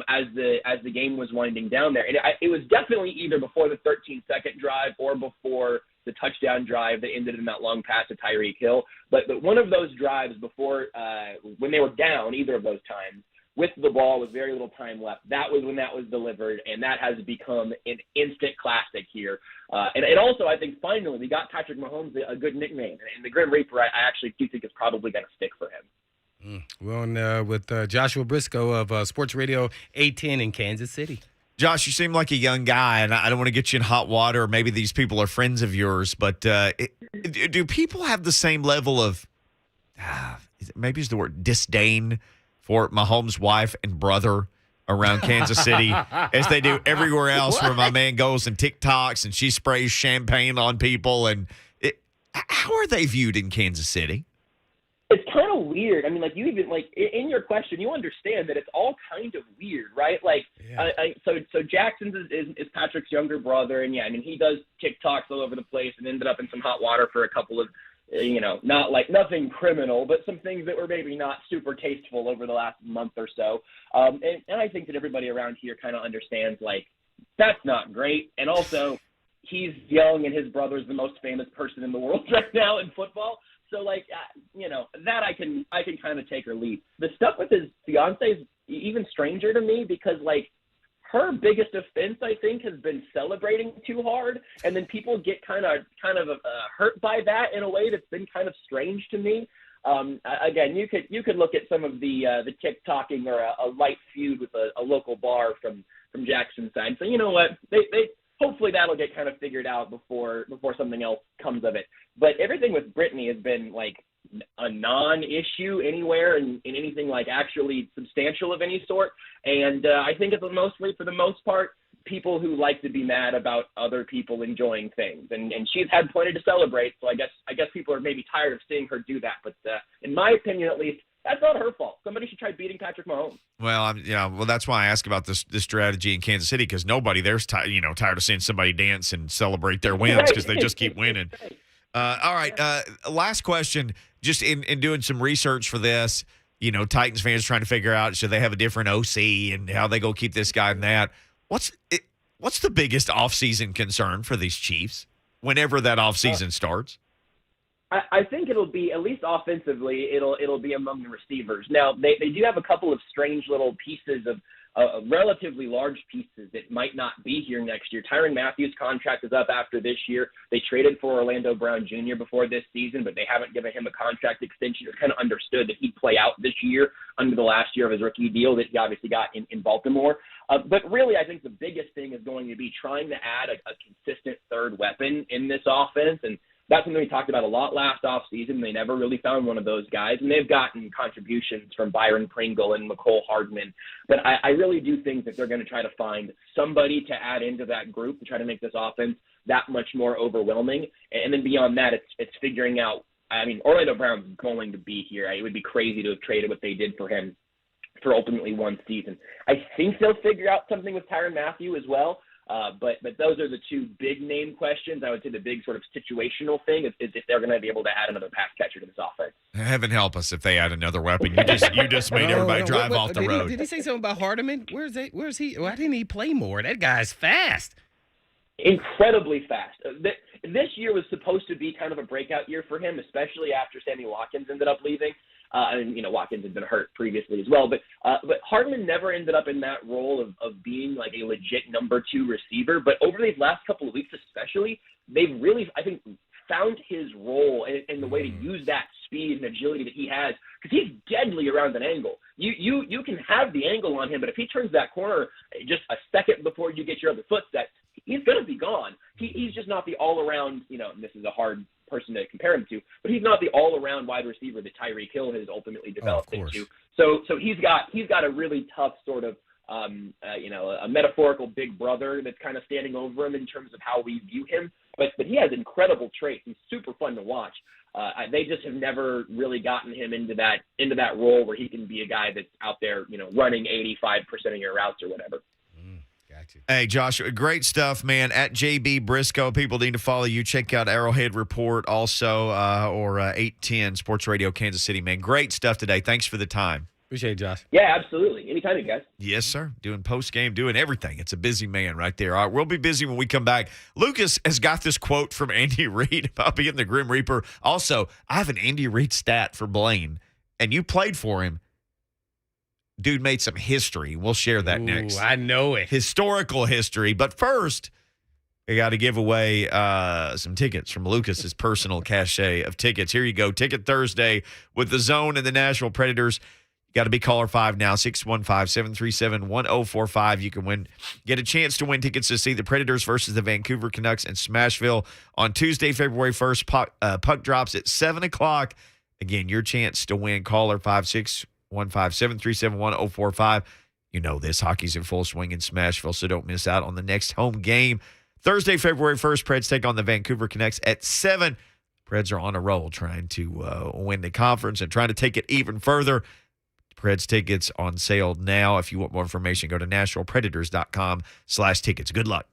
as the game was winding down there. And it was definitely either before the 13-second drive or before the touchdown drive that ended in that long pass to Tyreek Hill. But one of those drives before, when they were down, either of those times, with the ball with very little time left, that was when that was delivered, and that has become an instant classic here. And also, I think, finally, we got Patrick Mahomes a good nickname. And the Grim Reaper, I actually do think is probably going to stick for him. We're on with Joshua Brisco of Sports Radio 810 in Kansas City. Josh, you seem like a young guy, and I don't want to get you in hot water. Maybe these people are friends of yours, but do people have the same level of, maybe it's the word, disdain for Mahomes' wife and brother around Kansas City as they do everywhere else where my man goes and TikToks and she sprays champagne on people? And how are they viewed in Kansas City? It's kind of weird. I mean, you even, in your question, you understand that it's all kind of weird, right? So Jackson is Patrick's younger brother, and, he does TikToks all over the place and ended up in some hot water for a couple of, not nothing criminal, but some things that were maybe not super tasteful over the last month or so. And I think that everybody around here kind of understands, that's not great. And also, he's young and his brother's the most famous person in the world right now in football. So, that I can kind of take or leave. The stuff with his fiance is even stranger to me because, her biggest offense, I think, has been celebrating too hard, and then people get kind of hurt by that in a way that's been kind of strange to me. Again, you could look at some of the TikToking or a light feud with a local bar from Jackson's side. So you know what, hopefully that'll get kind of figured out before something else comes of it. But everything with Brittany has been like a non-issue anywhere in anything like actually substantial of any sort. And I think it's mostly, for the most part, people who like to be mad about other people enjoying things. And she's had plenty to celebrate, so I guess people are maybe tired of seeing her do that. But in my opinion, at least, that's not her fault. Somebody should try beating Patrick Mahomes. Well, that's why I ask about this strategy in Kansas City, because nobody there's tired of seeing somebody dance and celebrate their wins because they just keep winning. All right, last question. Just in doing some research for this, Titans fans trying to figure out, should they have a different OC and how they go keep this guy and that. What's the biggest offseason concern for these Chiefs whenever that offseason starts? I think it'll be, at least offensively, it'll be among the receivers. Now, they do have a couple of strange little pieces of relatively large pieces that might not be here next year. Tyrann Mathieu' contract is up after this year. They traded for Orlando Brown Jr. before this season, but they haven't given him a contract extension. It's kind of understood that he'd play out this year under the last year of his rookie deal that he obviously got in Baltimore. But really, I think the biggest thing is going to be trying to add a consistent third weapon in this offense. And that's something we talked about a lot last offseason. They never really found one of those guys, and they've gotten contributions from Byron Pringle and McCole Hardman. But I really do think that they're going to try to find somebody to add into that group to try to make this offense that much more overwhelming. And then beyond that, it's figuring out, Orlando Brown's going to be here. It would be crazy to have traded what they did for him for ultimately one season. I think they'll figure out something with Tyrann Mathieu as well. But those are the two big name questions. I would say the big sort of situational thing is if they're going to be able to add another pass catcher to this offense. Heaven help us if they add another weapon. You just made everybody drive off the road. Did he say something about Hardeman? Where's he? Why didn't he play more? That guy's fast. Incredibly fast. This year was supposed to be kind of a breakout year for him, especially after Sammy Watkins ended up leaving. Watkins had been hurt previously as well, but Hardman never ended up in that role of being like a legit number 2 receiver. But over these last couple of weeks especially, they've really, I think, found his role and the way to use that speed and agility that he has, because he's deadly around an angle. You can have the angle on him, but if he turns that corner just a second before you get your other foot set, he's going to be gone. He's just not the all-around, and this is a hard person to compare him to, but he's not the all-around wide receiver that Tyreek Hill has ultimately developed into. So he's got a really tough sort of a metaphorical big brother that's kind of standing over him in terms of how we view him. But he has incredible traits. He's super fun to watch. They just have never really gotten him into that role where he can be a guy that's out there, running 85% of your routes or whatever. Hey, Joshua, great stuff, man. At JB Brisco, people need to follow you. Check out Arrowhead Report also, or 810 Sports Radio Kansas City, man. Great stuff today. Thanks for the time. Appreciate it, Josh. Yeah, absolutely. Anytime, you guys. Yes, sir. Doing post-game, doing everything. It's a busy man right there. All right, we'll be busy when we come back. Lucas has got this quote from Andy Reid about being the Grim Reaper. Also, I have an Andy Reid stat for Blaine, and you played for him. Dude made some history. We'll share that next. I know it. Historical history. But first, I got to give away some tickets from Lucas's personal cachet of tickets. Here you go. Ticket Thursday with the Zone and the Nashville Predators. You got to be caller 5 now, 615-737-1045. You can get a chance to win tickets to see the Predators versus the Vancouver Canucks in Smashville on Tuesday, February 1st. Puck drops at 7 o'clock. Again, your chance to win. Caller 5-615-737-1045. You know this. Hockey's in full swing in Smashville, so don't miss out on the next home game. Thursday, February 1st, Preds take on the Vancouver Canucks at 7. Preds are on a roll trying to win the conference and trying to take it even further. Preds tickets on sale now. If you want more information, go to NashvillePredators.com/tickets. Good luck.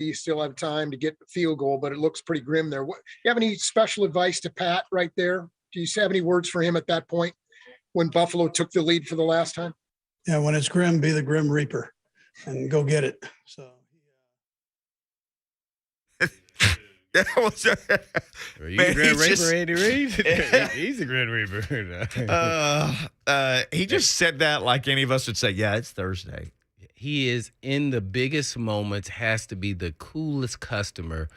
You still have time to get the field goal, but it looks pretty grim there. What, you have any special advice to Pat right there? Do you have any words for him at that point when Buffalo took the lead for the last time? Yeah, when it's grim, be the Grim Reaper and go get it. So. That was Are you a Grim Reaper, Andy Reid? He's a Grim Reaper. He just said that like any of us would say, yeah, it's Thursday. He is in the biggest moments, has to be the coolest customer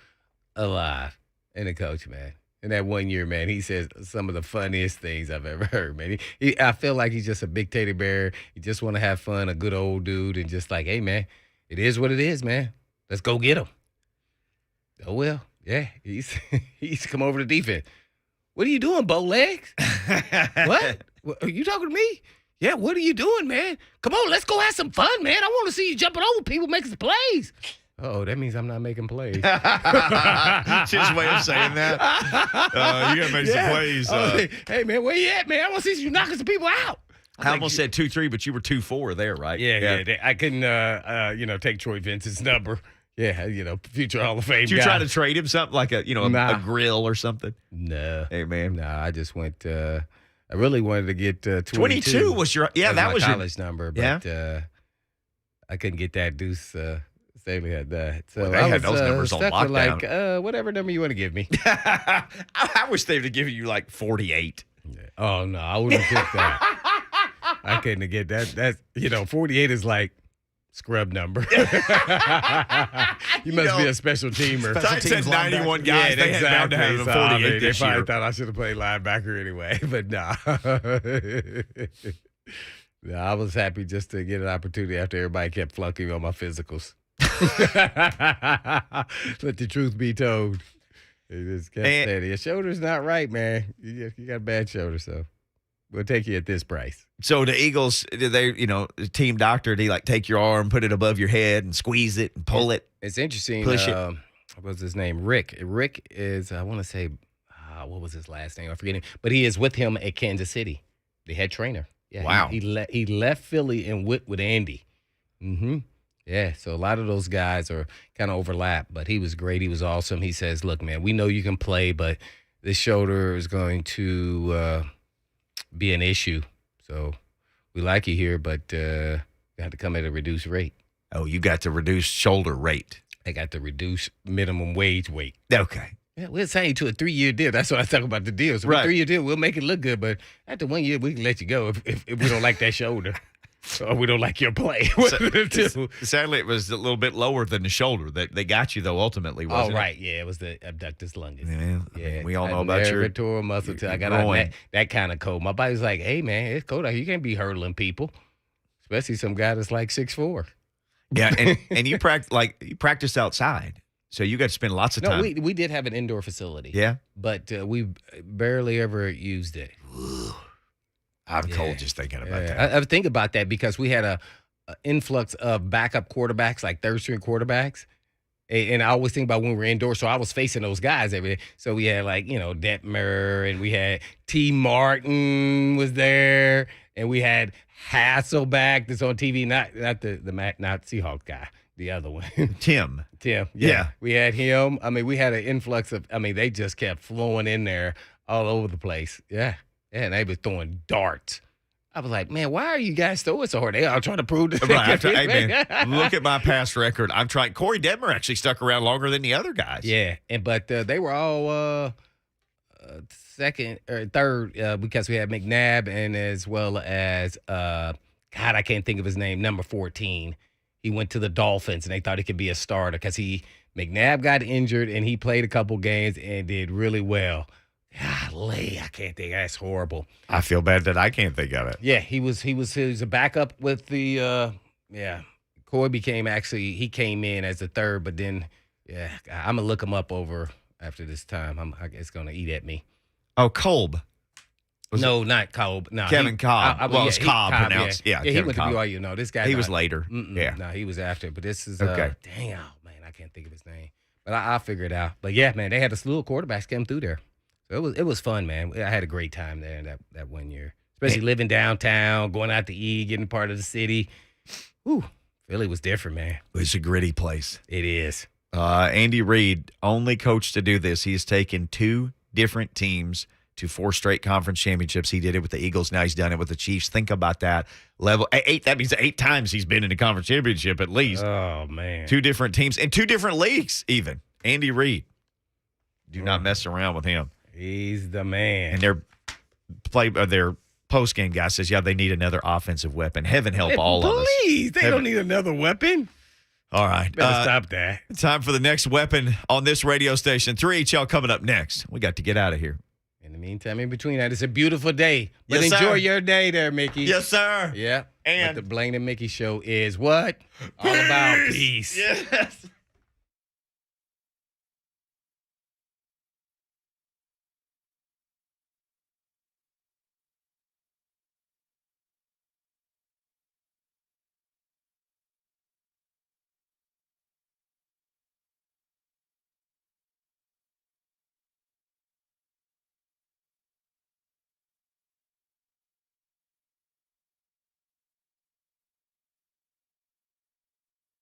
alive. And the coach, man. In that 1 year, man, he says some of the funniest things I've ever heard, man. I feel like he's just a big teddy bear. He just want to have fun, a good old dude, and just like, hey, man, it is what it is, man. Let's go get him. Oh, well, yeah, he's come over to defense. What are you doing, bow legs? What? Are you talking to me? Yeah, what are you doing, man? Come on, let's go have some fun, man. I want to see you jumping over people making some plays. Oh, that means I'm not making plays. It's his way of saying that. You got to make some plays. Hey, man, where you at, man? I want to see you knocking some people out. I almost said 2-3, but you were 2-4 there, right? Yeah. I couldn't, take Troy Vincent's number. Yeah, future Hall of Fame Did you guy. try to trade him something like a grill or something? No. Hey, man. No, I just went I really wanted to get 22. 22 was your that was my your college number, but I couldn't get that Deuce Staley had that. So they had those numbers on stuck with lockdown. whatever number you want to give me. I wish they would have given you like 48. Yeah. Oh no, I wouldn't get that. I couldn't get that. That's 48 is like scrub number. You must be a special temer. Ty said 91 guys. They had bound to have 48 this They year. probably thought I should have played linebacker anyway, but nah. No, I was happy just to get an opportunity after everybody kept flunking on my physicals. Let the truth be told. It just kept saying, your shoulder's not right, man. You got a bad shoulder, so we'll take you at this price. So the Eagles, did they, the team doctor, did he take your arm, put it above your head and squeeze it and pull it? It's interesting. Push it. What was his name? Rick. Rick is, I want to say, what was his last name? I'm forgetting. But he is with him at Kansas City, the head trainer. Yeah, wow. He left Philly and went with Andy. Mm-hmm. Yeah, so a lot of those guys are kind of overlap, but he was great. He was awesome. He says, look, man, we know you can play, but this shoulder is going to be an issue. So we like you here, but you have to come at a reduced rate. Oh, you got the reduced shoulder rate. I got the reduced minimum wage weight. Okay. Yeah, we'll sign you to a 3-year deal. That's what I talk about the deal. So right. 3-year deal, we'll make it look good, but after 1 year, we can let you go if we don't like that shoulder. Or we don't like your play. Sadly, it was a little bit lower than the shoulder. They got you, though, ultimately, wasn't it? Oh, right. Yeah, it was the abductus longus. Yeah. We all know about your tore muscle. I got on that kind of cold. My body's like, hey, man, it's cold out here. You can't be hurdling people, especially some guy that's like 6'4". Yeah, and you practiced outside, so you got to spend lots of time. No, we did have an indoor facility. Yeah? But we barely ever used it. I'm cold just thinking about that. I think about that because we had a influx of backup quarterbacks, like third-string quarterbacks. And I always think about when we were indoors. So I was facing those guys every day. So we had Detmer, and we had T. Martin was there, and we had Hasselback that's on TV, not Seahawks guy, the other one. Tim. Yeah. We had him. I mean, we had an influx of, they just kept flowing in there all over the place. Yeah. Yeah, and they was throwing darts. I was like, man, why are you guys throwing so hard? They all trying to prove that. Right. Hey, man, look at my past record. I'm trying. Corey Detmer actually stuck around longer than the other guys. Yeah, but they were all second or third because we had McNabb and as well as, God, I can't think of his name, number 14. He went to the Dolphins, and they thought he could be a starter because McNabb got injured, and he played a couple games and did really well. Golly, I can't think. That's horrible. I feel bad that I can't think of it. Yeah, he was a backup with the Coy he came in as the third, but then I'm gonna look him up over after this time. It's gonna eat at me. Oh, Kolb. Not Kolb. No, Kevin Kolb. It's Cobb pronounced. Yeah, he Kevin went Kolb. to BYU. No, this guy. He was later. Yeah, no, he was after. But this is okay. Dang, oh man, I can't think of his name. But I'll figure it out. But yeah, man, they had a slew of quarterbacks come through there. So it was fun, man. I had a great time there in that 1 year, especially living downtown, going out to eat, getting part of the city. Whew, Philly was different, man. It's a gritty place. It is. Andy Reid, only coach to do this. He has taken 2 different teams to 4 straight conference championships. He did it with the Eagles. Now he's done it with the Chiefs. Think about that. Level 8. That means 8 times he's been in a conference championship at least. Oh, man. 2 different teams and 2 different leagues even. Andy Reid. Do not mess around with him. He's the man. And their post-game guy says, yeah, they need another offensive weapon. Heaven help all of us. Please, they don't need another weapon. All right. Better stop that. Time for the next weapon on this radio station. 3HL coming up next. We got to get out of here. In the meantime, in between that, it's a beautiful day. But Yes, enjoy sir. your day there, Mickey. Yes, sir. Yeah. And but the Blaine and Mickey show is what? All about peace. Yes.